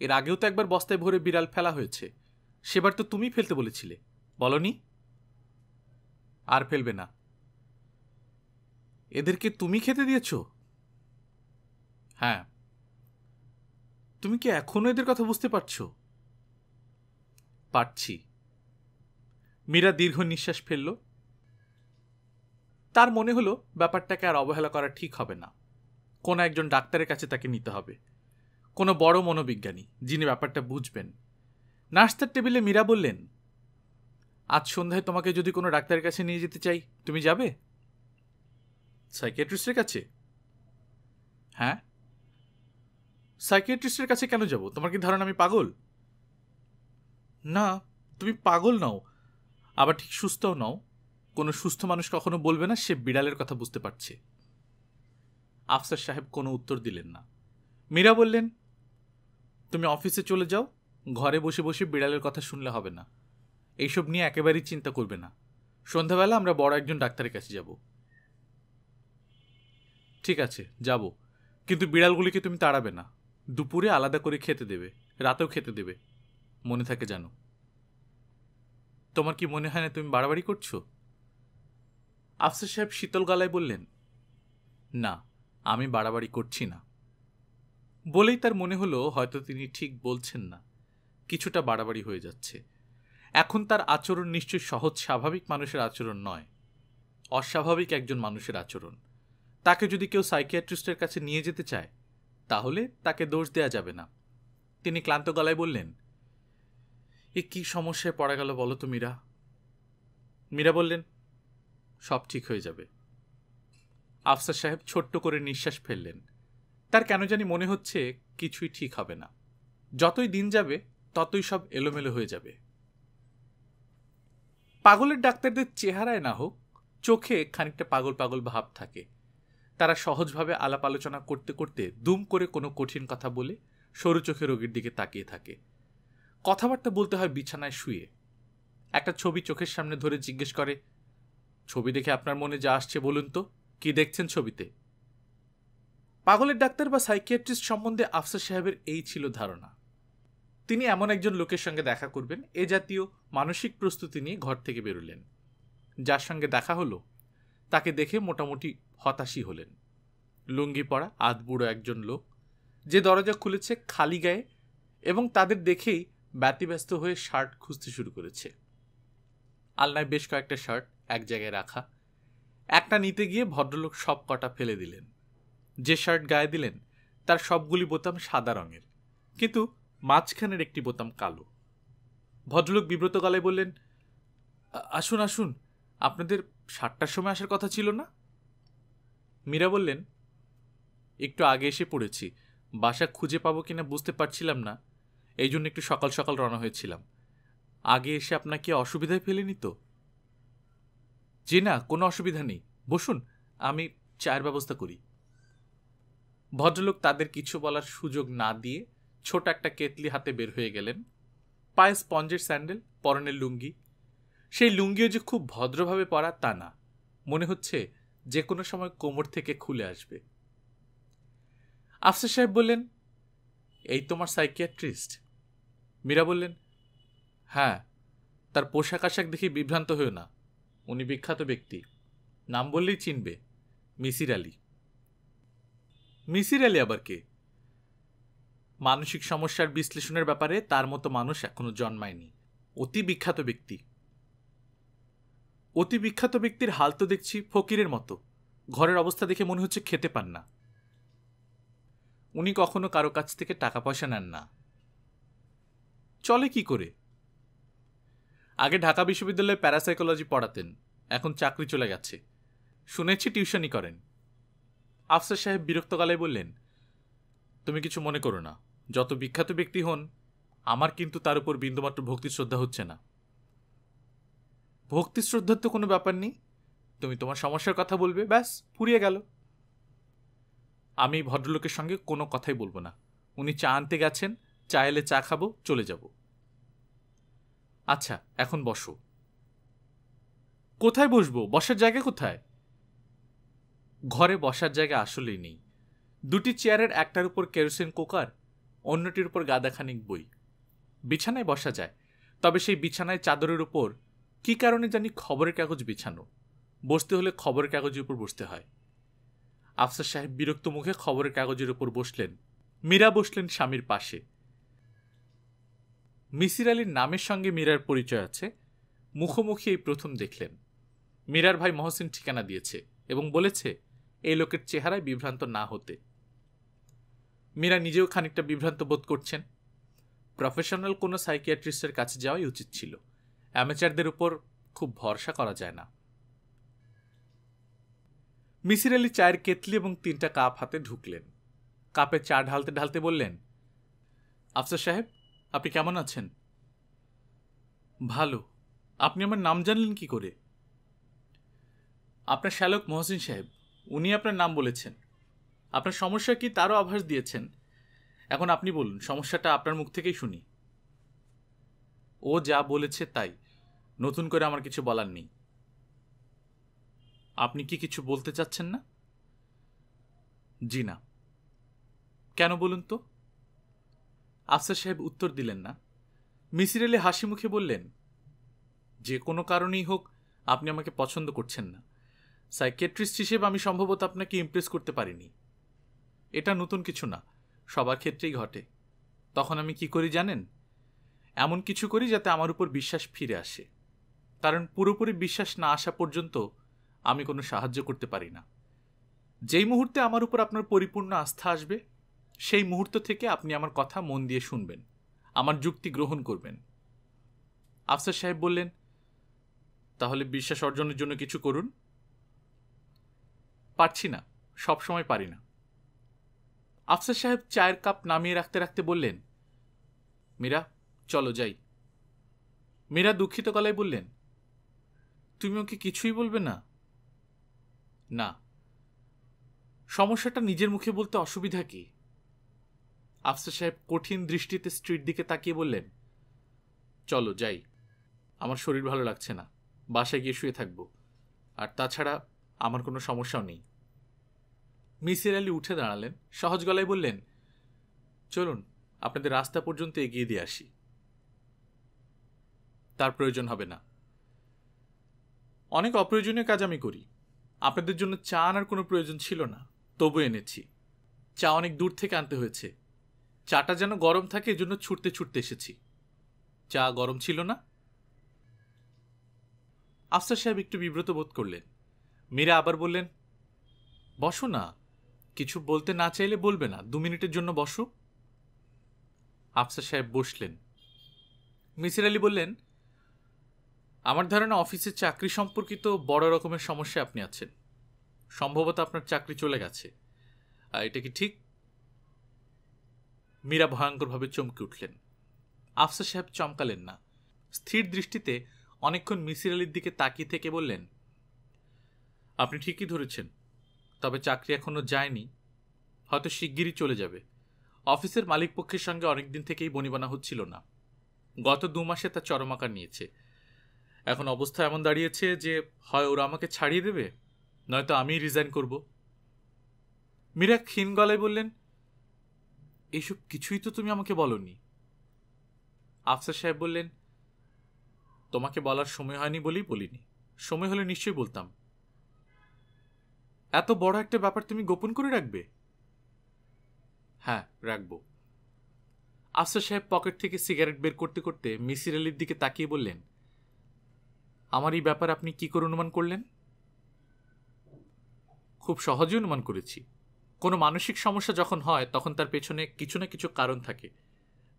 এর আগেও তো একবার বস্তায় ভরে বিড়াল ফেলা হয়েছে। সেবার তো তুমি ফেলতে বলেছিলে, বলনি? আর ফেলবে না। এদেরকে তুমি খেতে দিয়েছ? হ্যাঁ। তুমি কি এখনো এদের কথা বুঝতে পারছো? পারছি। মীরা দীর্ঘ নিঃশ্বাস ফেলল। তার মনে হলো ব্যাপারটাকে আর অবহেলা করা ঠিক হবে না। কোনো একজন ডাক্তারের কাছে তাকে নিতে হবে, কোনো বড় মনোবিজ্ঞানী যিনি ব্যাপারটা বুঝবেন। নাস্তার টেবিলে মীরা বললেন, আজ সন্ধ্যায় তোমাকে যদি কোনো ডাক্তারের কাছে নিয়ে যেতে চাই, তুমি যাবে? সাইকিয়াট্রিস্টের কাছে? হ্যাঁ। সাইকিয়াট্রিস্টের কাছে কেন যাব? তোমার কি ধারণা আমি পাগল? না, তুমি পাগল নও, আবার ঠিক সুস্থও নও। কোনো সুস্থ মানুষ কখনো বলবে না সে বিড়ালের কথা বুঝতে পারছে। আফসার সাহেব কোনো উত্তর দিলেন না। মীরা বললেন, তুমি অফিসে চলে যাও, ঘরে বসে বসে বিড়ালের কথা শুনলে হবে না। এইসব নিয়ে একেবারেই চিন্তা করবে না। সন্ধ্যাবেলা আমরা বড় একজন ডাক্তারের কাছে যাব। ঠিক আছে, যাব, কিন্তু বিড়ালগুলিকে তুমি তাড়াবে না। দুপুরে আলাদা করে খেতে দেবে, রাতেও খেতে দেবে, মনে থাকে জানো। তোমার কি মনে হয় না তুমি বাড়াবাড়ি করছো? আফসার সাহেব শীতল গলায় বললেন, না, আমি বাড়াবাড়ি করছি না। বলেই তার মনে হলো হয়তো তিনি ঠিক বলছেন না, কিছুটা বাড়াবাড়ি হয়ে যাচ্ছে। এখন তার আচরণ নিশ্চয়ই সহজ স্বাভাবিক মানুষের আচরণ নয়, অস্বাভাবিক একজন মানুষের আচরণ। তাকে যদি কেউ সাইকিয়াট্রিস্টের কাছে নিয়ে যেতে চায়, তাহলে তাকে দোষ দেয়া যাবে না। তিনি ক্লান্ত গলায় বললেন, এ কি সমস্যায় পড়া গেল বলো তো মীরা? মীরা বললেন, সব ঠিক হয়ে যাবে। আফসার সাহেব ছোট্ট করে নিঃশ্বাস ফেললেন। তার কেন জানি মনে হচ্ছে কিছুই ঠিক হবে না। যতই দিন যাবে ততই সব এলোমেলো হয়ে যাবে। পাগলের ডাক্তারদের চেহারায় না হোক, চোখে খানিকটা পাগল পাগল ভাব থাকে। তারা সহজভাবে আলাপ আলোচনা করতে করতে দুম করে কোনো কঠিন কথা বলে সরু চোখে রোগীর দিকে তাকিয়ে থাকে। কথাবার্তা বলতে হয় বিছানায় শুয়ে। একটা ছবি চোখের সামনে ধরে জিজ্ঞেস করে, ছবি দেখে আপনার মনে যা আসছে বলুন তো, কি দেখছেন ছবিতে? পাগলের ডাক্তার বা সাইকিয়াট্রিস্ট সম্বন্ধে আফসার সাহেবের এই ছিল ধারণা। তিনি এমন একজন লোকের সঙ্গে দেখা করবেন, এ জাতীয় মানসিক প্রস্তুতি নিয়ে ঘর থেকে বেরোলেন। যার সঙ্গে দেখা হলো তাকে দেখে মোটামুটি হতাশই হলেন। লুঙ্গি পরা আধবুড়ো একজন লোক, যে দরজা খুলেছে খালি গায়ে এবং তাদের দেখেই ব্যতিব্যস্ত হয়ে শার্ট খুঁজতে শুরু করেছে। আলনায় বেশ কয়েকটা শার্ট এক জায়গায় রাখা। একটা নিতে গিয়ে ভদ্রলোক সব কটা ফেলে দিলেন। যে শার্ট গায়ে দিলেন তার সবগুলি বোতাম সাদা রঙের, কিন্তু মাঝখানের একটি বোতাম কালো। ভদ্রলোক বিব্রত গলায় বললেন, আসুন আসুন, আপনাদের 7টার সময় আসার কথা ছিল না? মীরা বললেন, একটু আগে এসে পড়েছি। বাসা খুঁজে পাবো কিনা বুঝতে পারছিলাম না, এই জন্য একটু সকাল সকাল রওনা হয়েছিলাম। আগে এসে আপনাকে অসুবিধায় ফেলেনি তো? জি না, কোনো অসুবিধা নেই, বসুন, আমি চায়ের ব্যবস্থা করি। ভদ্রলোক তাদের কিছু বলার সুযোগ না দিয়ে ছোট একটা কেতলি হাতে বের হয়ে গেলেন। পায়ে স্পঞ্জের স্যান্ডেল, পরনের লুঙ্গি। সেই লুঙ্গিও যে খুব ভদ্রভাবে পরা তা না, মনে হচ্ছে যে কোনো সময় কোমর থেকে খুলে আসবে। আফসার সাহেব বললেন, এই তোমার সাইকিয়াট্রিস্ট? মীরা বললেন, হ্যাঁ। তার পোশাক আশাক দেখে বিভ্রান্ত হয়েও না, উনি বিখ্যাত ব্যক্তি, নাম বললেই চিনবে, মিসির আলী। মিসির আলী আবার কে? মানসিক সমস্যার বিশ্লেষণের ব্যাপারে তার মতো মানুষ এখনো জন্মায়নি। অতি বিখ্যাত ব্যক্তি। অতি বিখ্যাত ব্যক্তির হাল তো দেখছি ফকিরের মতো, ঘরের অবস্থা দেখে মনে হচ্ছে খেতে পান না। উনি কখনো কারো কাছ থেকে টাকা পয়সা নেন না। চলে কি করে? আগে ঢাকা বিশ্ববিদ্যালয়ে প্যারাসাইকোলজি পড়াতেন, এখন চাকরি চলে গেছে। শুনেছি টিউশনই করেন। আফসার সাহেব বিরক্ত গলায় বললেন, তুমি কিছু মনে করো না, যত বিখ্যাত ব্যক্তি হন, আমার কিন্তু তার উপর বিন্দুমাত্র ভক্তি শ্রদ্ধা হচ্ছে না। ভক্তি শ্রদ্ধার তো কোনো ব্যাপার নেই, তুমি তোমার সমস্যার কথা বলবে, ব্যাস, ফুরিয়ে গেল। আমি ভদ্রলোকের সঙ্গে কোনো কথাই বলবো না। উনি চা আনতে গেছেন, চা এলে চা খাবো, চলে যাব। আচ্ছা, এখন বসো। কোথায় বসবো? বসার জায়গা কোথায়? ঘরে বসার জায়গা আসলেই নেই। দুটি চেয়ারের একটার উপর কেরোসিন কুকার, অন্যটির উপর গাদাখানিক বই। বিছানায় বসা যায়, তবে সেই বিছানায় চাদরের উপর কি কারণে জানি খবরের কাগজ বিছানো। বসতে হলে খবরের কাগজের উপর বসতে হয়। আফসার সাহেব বিরক্ত মুখে খবরের কাগজের উপর বসলেন। মীরা বসলেন স্বামীর পাশে। মিসির আলীর নামের সঙ্গে মীরার পরিচয় আছে, মুখোমুখি এই প্রথম দেখলেন। মীরার ভাই মহসিন ঠিকানা দিয়েছে এবং বলেছে এই লোকের চেহারায় বিভ্রান্ত না হতে। মীরা নিজেও খানিকটা বিভ্রান্ত বোধ করছেন। প্রফেশনাল কোনো সাইকিয়াট্রিস্টের কাছে যাওয়াই উচিত ছিল, অ্যামেচারদের উপর খুব ভরসা করা যায় না। মিসির আলী চায়ের কেতলি এবং 3টা কাপ হাতে ঢুকলেন। কাপে চা ঢালতে ঢালতে বললেন, আফসার সাহেব, আপনি কেমন আছেন? ভালো। আপনি আমার নাম জানলেন কি করে? আপনার শ্যালক মহসিন সাহেব, উনি আপনার নাম বলেছেন। আপনার সমস্যা কি তারও আভাস দিয়েছেন। এখন আপনি বলুন, সমস্যাটা আপনার মুখ থেকেই শুনি। ও যা বলেছে তাই, নতুন করে আমার কিছু বলার নেই। আপনি কি কিছু বলতে চাচ্ছেন না? জি না। কেন বলুন তো? আফসার সাহেব উত্তর দিলেন না। মিসির আলী হাসি মুখে বললেন, যে কোনো কারণেই হোক আপনি আমাকে পছন্দ করছেন না। সাইকিয়াট্রিস্ট হিসেবে আমি সম্ভবত আপনাকে ইমপ্রেস করতে পারিনি। এটা নতুন কিছু না, সবার ক্ষেত্রেই ঘটে। তখন আমি কি করি জানেন? এমন কিছু করি যাতে আমার উপর বিশ্বাস ফিরে আসে, কারণ পুরোপুরি বিশ্বাস না আসা পর্যন্ত আমি কোনো সাহায্য করতে পারি না। যেই মুহূর্তে আমার উপর আপনার পরিপূর্ণ আস্থা আসবে, সেই মুহূর্ত থেকে আপনি আমার কথা মন দিয়ে শুনবেন, আমার যুক্তি গ্রহণ করবেন। আফসার সাহেব বললেন, তাহলে বিশ্বাস অর্জনের জন্য কিছু করুন। পারছি না, সব সময় পারি না। আফসার সাহেব চায়ের কাপ নামিয়ে রাখতে রাখতে বললেন, মীরা, চলো যাই। মীরা দুঃখিত গলায় বললেন, তুমি ওকে কিছুই বলবে না? না। সমস্যাটা নিজের মুখে বলতে অসুবিধা কি? আফসার সাহেব কঠিন দৃষ্টিতে স্ত্রীর দিকে তাকিয়ে বললেন, চলো যাই, আমার শরীর ভালো লাগছে না, বাসায় গিয়ে শুয়ে থাকবো, আর তাছাড়া আমার কোনো সমস্যাও নেই। মিসির আলী উঠে দাঁড়ালেন, সহজ গলায় বললেন, চলুন আপনাদের রাস্তা পর্যন্ত এগিয়ে দিয়ে আসি। তার প্রয়োজন হবে না। অনেক অপ্রয়োজনীয় কাজ আমি করি। আপনাদের জন্য চা আনার কোনো প্রয়োজন ছিল না, তবু এনেছি। চা অনেক দূর থেকে আনতে হয়েছে। চাটা যেন গরম থাকে, এজন্য ছুটতে ছুটতে এসেছি। চা গরম ছিল না? আফসার সাহেব একটু বিব্রত বোধ করলেন। মীরা আবার বললেন, বসো না, কিছু বলতে না চাইলে বলবে না, 2 মিনিটের জন্য বসো। আফসার সাহেব বসলেন। মিসির আলী বললেন, আমার ধারণা অফিসের চাকরি সম্পর্কিত বড় রকমের সমস্যা আপনি আছেন। সম্ভবত আপনার চাকরি চলে গেছে। এটা কি ঠিক? মীরা ভয়ঙ্করভাবে চমকে উঠলেন। আফসার সাহেব চমকালেন না। স্থির দৃষ্টিতে অনেকক্ষণ মিসির আলির দিকে তাকিয়ে থেকে বললেন, আপনি ঠিকই ধরেছেন, তবে চাকরি এখনো যায়নি, হয়তো শিগগিরই চলে যাবে। অফিসের মালিক পক্ষের সঙ্গে অনেকদিন থেকেই বনিবনা হচ্ছিল না। গত 2 মাসে তা চরম আকার নিয়েছে। এখন অবস্থা এমন দাঁড়িয়েছে যে হয় ওরা আমাকে ছাড়িয়ে দেবে, নয়তো আমিই রিজাইন করব। মীরা ক্ষীণ গলায় বললেন, এইসব কিছুই তো তুমি আমাকে বলনি। আফসার সাহেব বললেন, তোমাকে বলার সময় হয়নি বলেই বলিনি, সময় হলে নিশ্চয়ই বলতাম। এত বড় একটা ব্যাপার তুমি গোপন করে রাখবে? হ্যাঁ, রাখব। আফসার সাহেব পকেট থেকে সিগারেট বের করতে করতে মিসির আলির দিকে তাকিয়ে বললেন, আমার এই ব্যাপার আপনি কি করে অনুমান করলেন? খুব সহজে অনুমান করেছি। কোনো মানসিক সমস্যা যখন হয় তখন তার পেছনে কিছু না কিছু কারণ থাকে।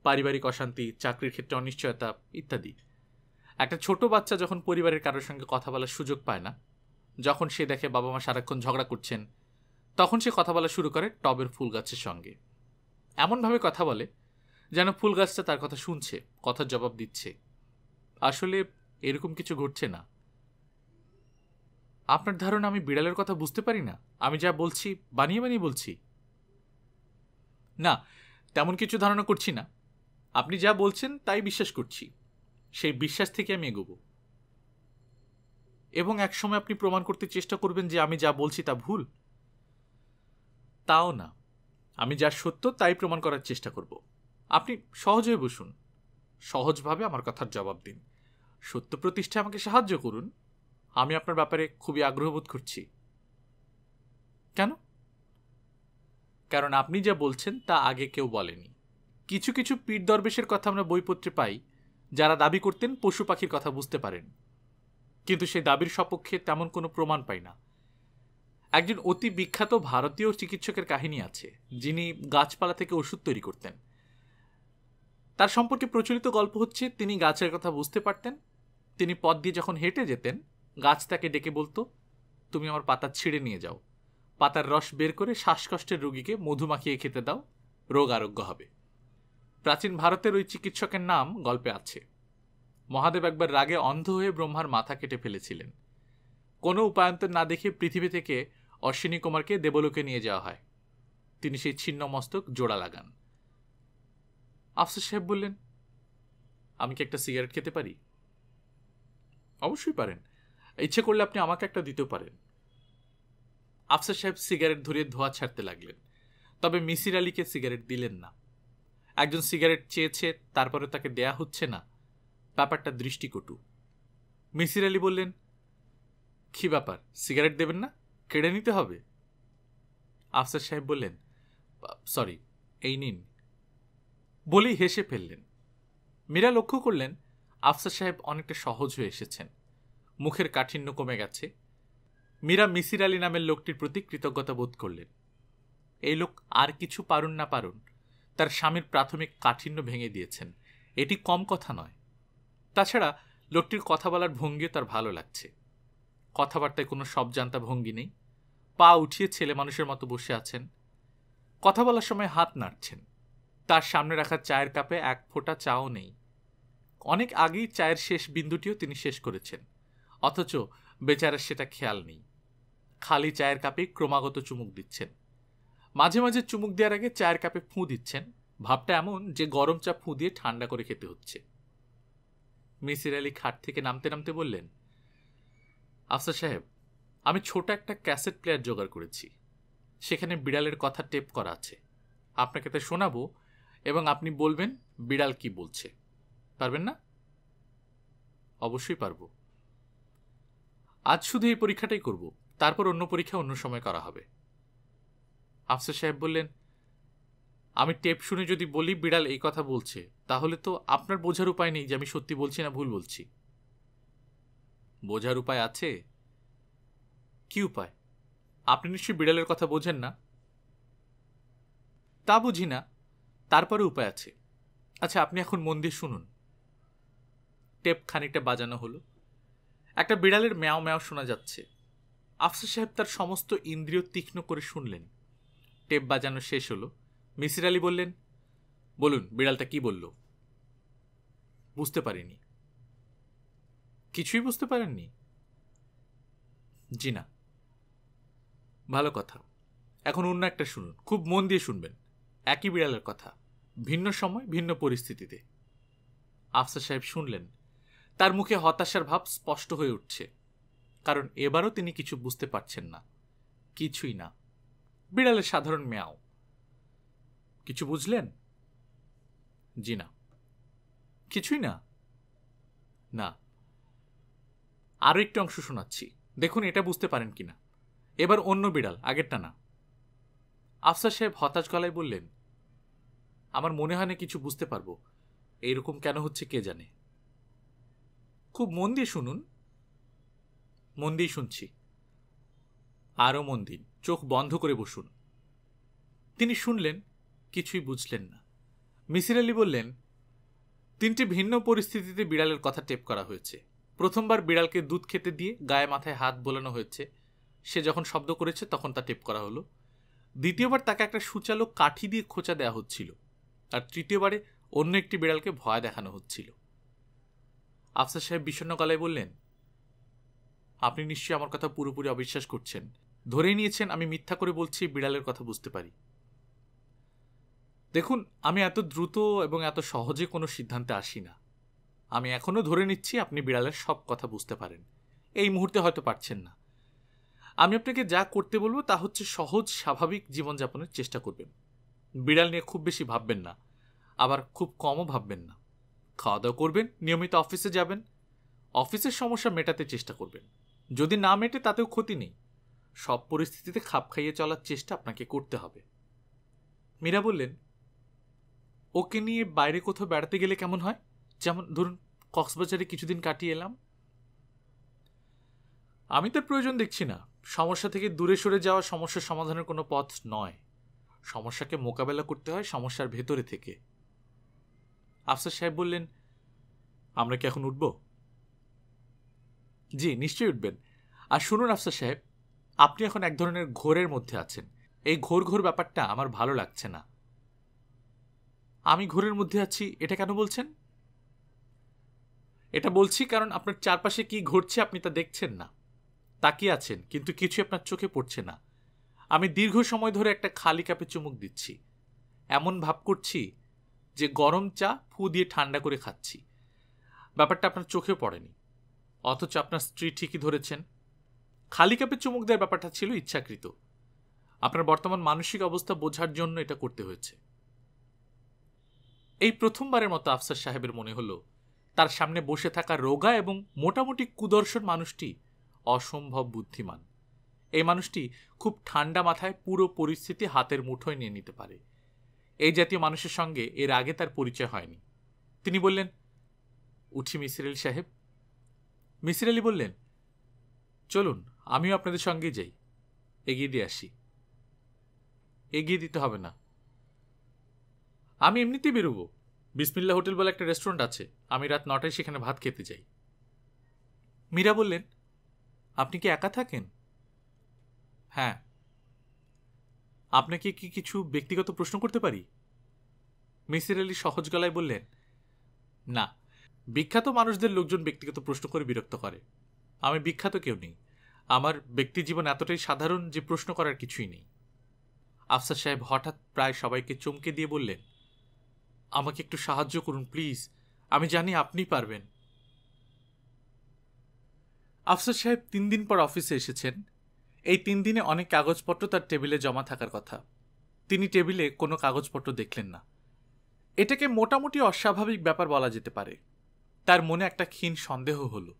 পারিবারিক অশান্তি, চাকরির ক্ষেত্রে অনিশ্চয়তা ইত্যাদি। একটা ছোট বাচ্চা যখন পরিবারের কারোর সঙ্গে কথা বলার সুযোগ পায় না, যখন সে দেখে বাবা মা সারাক্ষণ ঝগড়া করছেন, তখন সে কথা বলা শুরু করে টবের ফুল গাছের সঙ্গে। এমনভাবে কথা বলে যেন ফুল গাছটা তার কথা শুনছে, কথার জবাব দিচ্ছে। আসলে এরকম কিছু ঘটছে না। আপনার ধারণা আমি বিড়ালের কথা বুঝতে পারি না? আমি যা বলছি বানিয়ে বানিয়ে বলছি? না, তেমন কিছু ধারণা করছি না। আপনি যা বলছেন তাই বিশ্বাস করছি। সেই বিশ্বাস থেকে আমি এগোবো, এবং একসময় আপনি প্রমাণ করতে চেষ্টা করবেন যে আমি যা বলছি তা ভুল। তাও না, আমি যা সত্য তাই প্রমাণ করার চেষ্টা করব। আপনি সহজ হয়ে বসুন, সহজভাবে আমার কথার জবাব দিন, সত্য প্রতিষ্ঠায় আমাকে সাহায্য করুন। আমি আপনার ব্যাপারে খুবই আগ্রহ বোধ করছি। কেন? কারণ আপনি যা বলছেন তা আগে কেউ বলেনি। কিছু কিছু পীর দরবেশের কথা আমরা বইপত্রে পাই, যারা দাবি করতেন পশু পাখির কথা বুঝতে পারেন, কিন্তু সেই দাবির সপক্ষে তেমন কোনো প্রমাণ পাই না। একজন অতি বিখ্যাত ভারতীয় চিকিৎসকের কাহিনী আছে, যিনি গাছপালা থেকে ওষুধ তৈরি করতেন। তার সম্পর্কে প্রচলিত গল্প হচ্ছে, তিনি গাছের কথা বুঝতে পারতেন। তিনি পথ দিয়ে যখন হেঁটে যেতেন, গাছ তাকে ডেকে বলতো, তুমি আমার পাতা ছিঁড়ে নিয়ে যাও, পাতার রস বের করে শ্বাসকষ্টের রোগীকে মধু মাখিয়ে খেতে দাও, রোগ আরোগ্য হবে। প্রাচীন ভারতের ওই চিকিৎসকের নাম গল্পে আছে। মহাদেব একবার রাগে অন্ধ হয়ে ব্রহ্মার মাথা কেটে ফেলেছিলেন। কোনো উপায়ান্তর না দেখে পৃথিবী থেকে অশ্বিনী কুমারকে দেবলোকে নিয়ে যাওয়া হয়। তিনি সেই ছিন্ন মস্তক জোড়া লাগান। আফসার সাহেব বললেন, আমি কি একটা সিগারেট খেতে পারি? অবশ্যই পারেন, ইচ্ছে করলে আপনি আমাকে একটা দিতেও পারেন। আফসার সাহেব সিগারেট ধরিয়ে ধোঁয়া ছাড়তে লাগলেন, তবে মিসির আলীকে সিগারেট দিলেন না। একজন সিগারেট চেয়েছে, তারপরে তাকে দেয়া হচ্ছে না, ব্যাপারটা দৃষ্টিকটু। মিসির আলী বললেন, কি ব্যাপার, সিগারেট দেবেন না, কেড়ে নিতে হবে? আফসার সাহেব বললেন, সরি, এই নিন, বলেই হেসে ফেললেন। মীরা লক্ষ্য করলেন আফসার সাহেব অনেকটা সহজ হয়ে এসেছেন, মুখের কাঠিন্য কমে গেছে। মীরা মিসির আলী নামের লোকটির প্রতি কৃতজ্ঞতা বোধ করলেন। এই লোক আর কিছু পারুন না পারুন, তার স্বামীর প্রাথমিক কাঠিন্য ভেঙে দিয়েছেন, এটি কম কথা নয়। তাছাড়া লোকটির কথা বলার ভঙ্গিও তার ভালো লাগছে। কথাবার্তায় কোনো সবজান্তা ভঙ্গি নেই, পা উঠিয়ে ছেলে মানুষের মতো বসে আছেন। কথা বলার সময় হাত নাড়ছেন। তার সামনে রাখা চায়ের কাপে এক ফোঁটা চাও নেই। অনেক আগেই চায়ের শেষ বিন্দুটিও তিনি শেষ করেছেন, অথচ বেচারার সেটা খেয়াল নেই। খালি চায়ের কাপে ক্রমাগত চুমুক দিচ্ছেন। মাঝে মাঝে চুমুক দেওয়ার আগে চায়ের কাপে ফুঁ দিচ্ছেন, ভাবটা এমন যে গরম চা ফুঁ দিয়ে ঠান্ডা করে খেতে হচ্ছে। মিসির আলী খাট থেকে নামতে নামতে বললেন, আফসার সাহেব, আমি ছোট একটা ক্যাসেট প্লেয়ার জোগাড় করেছি, সেখানে বিড়ালের কথা টেপ করা আছে। আপনাকে তা শোনাবো এবং আপনি বলবেন বিড়াল কি বলছে। পারবেন না? অবশ্যই পারবো। আজ শুধু এই পরীক্ষাটাই করব, তারপর অন্য পরীক্ষা অন্য সময় করা হবে। আফসার সাহেব বললেন, আমি টেপ শুনে যদি বলি বিড়াল এই কথা বলছে, তাহলে তো আপনার বোঝার উপায় নেই যে আমি সত্যি বলছি না ভুল বলছি। বোঝার উপায় আছে। কি উপায়? আপনি নিশ্চয়ই বিড়ালের কথা বোঝেন না। তা বুঝি না, তারপরে উপায় আছে। আচ্ছা, আপনি এখন মন দিয়ে শুনুন। টেপ খানিকটা বাজানো হলো। একটা বিড়ালের ম্যাও ম্যাও শোনা যাচ্ছে। আফসার সাহেব তার সমস্ত ইন্দ্রিয় তীক্ষ্ণ করে শুনলেন। টেপ বাজানো শেষ হলো। মিসির আলি বললেন, বলুন বিড়ালটা কি বলল? বুঝতে পারিনি। কিছুই বুঝতে পারেননি? জি না। ভালো কথা। এখন অন্য একটা শুনুন, খুব মন দিয়ে শুনবেন। একই বিড়ালের কথা, ভিন্ন সময় ভিন্ন পরিস্থিতিতে। আফসার সাহেব শুনলেন। তার মুখে হতাশার ভাব স্পষ্ট হয়ে উঠছে, কারণ এবারও তিনি কিছু বুঝতে পারছেন না। কিছুই না। বিড়ালের সাধারণ মেয়াও। কিছু বুঝলেন? জি না। কিছুই না? না। আরো একটু অংশ শোনাচ্ছি, দেখুন এটা বুঝতে পারেন কিনা। এবার অন্য বিড়াল, আগেরটা না। আফসার সাহেব হতাশ গলায় বললেন, আমার মনে হয় না কিছু বুঝতে পারবো। এইরকম কেন হচ্ছে কে জানে। খুব মন দিয়ে শুনুন। মন দিয়ে শুনছি। আরও মন দিন, চোখ বন্ধ করে বসুন। তিনি শুনলেন, কিছুই বুঝলেন না। মিসির আলি বললেন, 3টি ভিন্ন পরিস্থিতিতে বিড়ালের কথা টেপ করা হয়েছে। প্রথমবার বিড়ালকে দুধ খেতে দিয়ে গায়ে মাথায় হাত বোলানো হয়েছে। সে যখন শব্দ করেছে তখন তা টেপ করা হলো। দ্বিতীয়বার তাকে একটা সুচালো কাঠি দিয়ে খোঁচা দেওয়া হচ্ছিল। আর তৃতীয়বারে অন্য একটি বিড়ালকে ভয় দেখানো হচ্ছিল। আফসার সাহেব বিষণ্ণ গলায় বললেন, আপনি নিশ্চয়ই আমার কথা পুরোপুরি অবিশ্বাস করছেন। ধরেই নিয়েছেন আমি মিথ্যা করে বলছি বিড়ালের কথা বুঝতে পারি। দেখুন, আমি এত দ্রুত এবং এত সহজে কোনো সিদ্ধান্তে আসি না। আমি এখনো ধরে নিচ্ছি আপনি বিড়ালের সব কথা বুঝতে পারেন। এই মুহূর্তে হয়তো পারছেন না। আমি আপনাকে যা করতে বলবো তা হচ্ছে সহজ স্বাভাবিক জীবনযাপনের চেষ্টা করবেন। বিড়াল নিয়ে খুব বেশি ভাববেন না, আবার খুব কমও ভাববেন না। খাওয়া দাওয়া করবেন, নিয়মিত অফিসে যাবেন, অফিসের সমস্যা মেটাতে চেষ্টা করবেন। যদি না মেটে তাতেও ক্ষতি নেই। সব পরিস্থিতিতে খাপ খাইয়ে চলার চেষ্টা আপনাকে করতে হবে। মীরা বললেন, ওকে নিয়ে বাইরে কোথাও বেড়াতে গেলে কেমন হয়? যেমন ধরুন কক্সবাজারে কিছুদিন কাটিয়ে এলাম। আমি তার প্রয়োজন দেখছি না। সমস্যা থেকে দূরে সরে যাওয়া সমস্যার সমাধানের কোনো পথ নয়। সমস্যাকে মোকাবেলা করতে হয় সমস্যার ভেতরে থেকে। আফসার সাহেব বললেন, আমরা কি এখন উঠব? জি, নিশ্চয়ই উঠবেন। আর শুনুন আফসার সাহেব, আপনি এখন এক ধরনের ঘোরের মধ্যে আছেন। এই ঘোর ঘোর ব্যাপারটা আমার ভালো লাগছে না। আমি ঘোরের মধ্যে আছি এটা কেন বলছেন? এটা বলছি কারণ আপনার চারপাশে কি ঘটছে আপনি তা দেখছেন না। তাকিয়ে আছেন, কিন্তু কিছু আপনার চোখে পড়ছে না। আমি দীর্ঘ সময় ধরে একটা খালি কাপে চুমুক দিচ্ছি। এমন ভাব করছি যে গরম চা ফু দিয়ে ঠান্ডা করে খাচ্ছি। ব্যাপারটা আপনার চোখেও পড়েনি, অথচ আপনার স্ত্রী ঠিকই ধরেছেন। খালি কাপে চুমুক দেওয়ার ব্যাপারটা ছিল ইচ্ছাকৃত। আপনার বর্তমান মানসিক অবস্থা বোঝার জন্য এটা করতে হয়েছে। এই প্রথমবারের মতো আফসার সাহেবের মনে হলো তার সামনে বসে থাকা রোগা এবং মোটামুটি কুদর্শন মানুষটি অসম্ভব বুদ্ধিমান। এই মানুষটি খুব ঠান্ডা মাথায় পুরো পরিস্থিতি হাতের মুঠোয় নিয়ে নিতে পারে। এই জাতীয় মানুষের সঙ্গে এর আগে তার পরিচয় হয়নি। তিনি বললেন, উঠি মিসির আলি সাহেব। মিসির আলি বললেন, চলুন আমিও আপনাদের সঙ্গে যাই, এগিয়ে দিয়ে আসি। এগিয়ে দিতে হবে না, আমি এমনিতেই বেরোবো। বিসমিল্লাহ হোটেল বলে একটা রেস্টুরেন্ট আছে, আমি রাত 9টায় সেখানে ভাত খেতে যাই। মীরা বললেন, আপনি কি একা থাকেন? হ্যাঁ। আপনাকে কি কিছু ব্যক্তিগত প্রশ্ন করতে পারি? মিসির আলি সহজ গলায় বললেন, না, বিখ্যাত মানুষদের লোকজন ব্যক্তিগত প্রশ্ন করে বিরক্ত করে। আমি বিখ্যাত কেউ নেই। আমার ব্যক্তি জীবন এতটাই সাধারণ যে প্রশ্ন করার কিছুই নেই। আফসার সাহেব হঠাৎ প্রায় সবাইকে চমকে দিয়ে বললেন, আমাকে একটু সাহায্য করুন প্লিজ, আমি জানি আপনি পারবেন। আফসার সাহেব 3 দিন পর অফিসে এসেছেন। এই 3 দিনে অনেক কাগজপত্র তার টেবিলে জমা থাকার কথা। তিনি টেবিলে কোনো কাগজপত্র দেখলেন না। এটাকে মোটামুটি অস্বাভাবিক ব্যাপার বলা যেতে পারে। তার মনে একটা ক্ষীণ সন্দেহ হলো।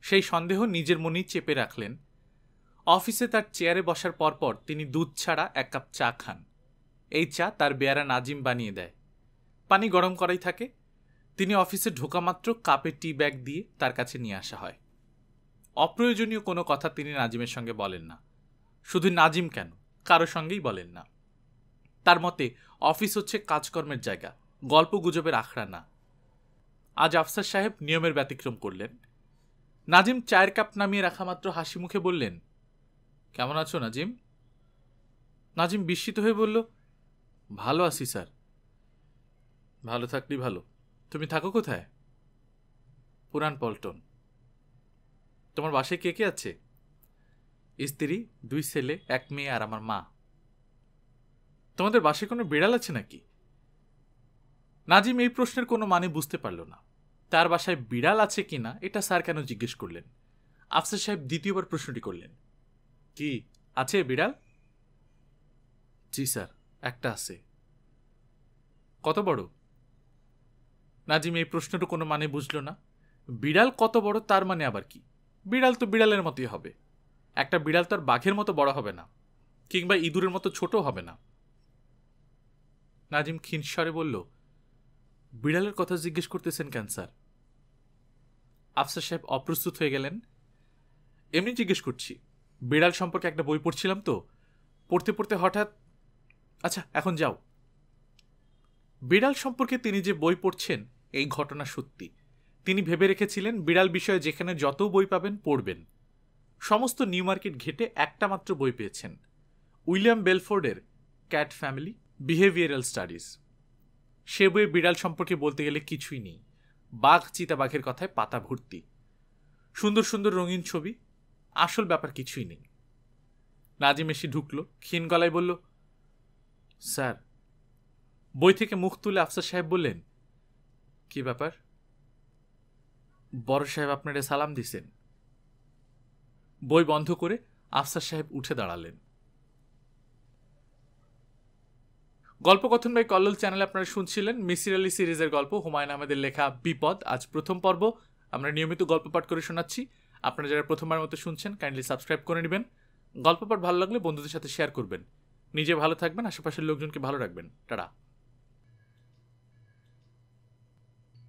সেই সন্দেহ নিজের মনেই চেপে রাখলেন। অফিসে তার চেয়ারে বসার পরপর তিনি দুধ ছাড়া 1 কাপ চা খান। এই চা তার বেয়ারা নাজিম বানিয়ে দেয়। পানি গরম করাই থাকে। তিনি অফিসে ঢোকা মাত্র কাপে টি ব্যাগ দিয়ে তার কাছে নিয়ে আসা হয়। অপ্রয়োজনীয় কোনো কথা তিনি নাজিমের সঙ্গে বলেন না। শুধু নাজিম কেন, কারো সঙ্গেই বলেন না। তার মতে অফিস হচ্ছে কাজকর্মের জায়গা, গল্প গুজবের আখড়া না। আজ আফসার সাহেব নিয়মের ব্যতিক্রম করলেন। নাজিম চায়ের কাপ নামিয়ে রাখা মাত্র হাসি মুখে বললেন, কেমন আছো নাজিম? নাজিম বিস্মিত হয়ে বলল, ভালো আছি স্যার। ভালো থাকলেই ভালো। তুমি থাকো কোথায়? পুরান পল্টন। তোমার বাসায় কে কে আছে? স্ত্রী, 2 ছেলে, 1 মেয়ে আর আমার মা। তোমাদের বাসায় কোনো বিড়াল আছে নাকি? নাজিম এই প্রশ্নের কোনো মানে বুঝতে পারল না। তার বাসায় বিড়াল আছে কিনা এটা স্যার কেন জিজ্ঞেস করলেন? আফসার সাহেব দ্বিতীয়বার প্রশ্নটি করলেন, কি আছে বিড়াল? জি স্যার, একটা আছে। কত বড়? নাজিম এই প্রশ্নেরও কোনো মানে বুঝল না। বিড়াল কত বড় তার মানে আবার কি? বিড়াল তো বিড়ালের মতোই হবে। একটা বিড়াল তো আর বাঘের মতো বড় হবে না, কিংবা ইঁদুরের মতো ছোট হবে না। নাজিম ক্ষীণস্বরে বলল, বিড়ালের কথা জিজ্ঞেস করতেছেন কেন স্যার? আফসার সাহেব অপ্রস্তুত হয়ে গেলেন। এমনি জিজ্ঞেস করছি, বিড়াল সম্পর্কে একটা বই পড়ছিলাম তো, পড়তে পড়তে হঠাৎ। আচ্ছা, এখন যাও। বিড়াল সম্পর্কে তিনি যে বই পড়ছেন এই ঘটনা সত্যি। তিনি ভেবে রেখেছিলেন বিড়াল বিষয়ে যেখানে যত বই পাবেন পড়বেন। সমস্ত নিউ মার্কেট ঘেটে একটা মাত্র বই পেয়েছেন, উইলিয়াম বেলফোর্ডের ক্যাট ফ্যামিলি বিহেভিয়ারাল স্টাডিজ। সে বইয়ে বিড়াল সম্পর্কে বলতে গেলে কিছুই নেই। বাঘ চিতাবাঘের কথায় পাতা ভর্তি, সুন্দর সুন্দর রঙিন ছবি, আসল ব্যাপার কিছুই নেই। নাজিম এসে ঢুকলো, ক্ষীণ গলায় বলল, স্যার। বই থেকে মুখ তুলে আফসার সাহেব বললেন, কি ব্যাপার? বড় সাহেব আপনারে সালাম দিছেন। বই বন্ধ করে আফসার সাহেব উঠে দাঁড়ালেন। গল্পকথন বাই কল্লোল চ্যানেলে আপনারা শুনছিলেন মিসির আলী সিরিজের গল্প, হুমায়ুন আহমেদের লেখা বিপদ। আজ প্রথম পর্ব। আমরা নিয়মিত গল্প পাঠ করে শোনাচ্ছি। আপনারা যারা প্রথমবার মতো শুনছেন কাইন্ডলি সাবস্ক্রাইব করে নেবেন। গল্প পাঠ ভালো লাগলে বন্ধুদের সাথে শেয়ার করবেন। নিজে ভালো থাকবেন, আশেপাশের লোকজনকে ভালো রাখবেন। টাটা।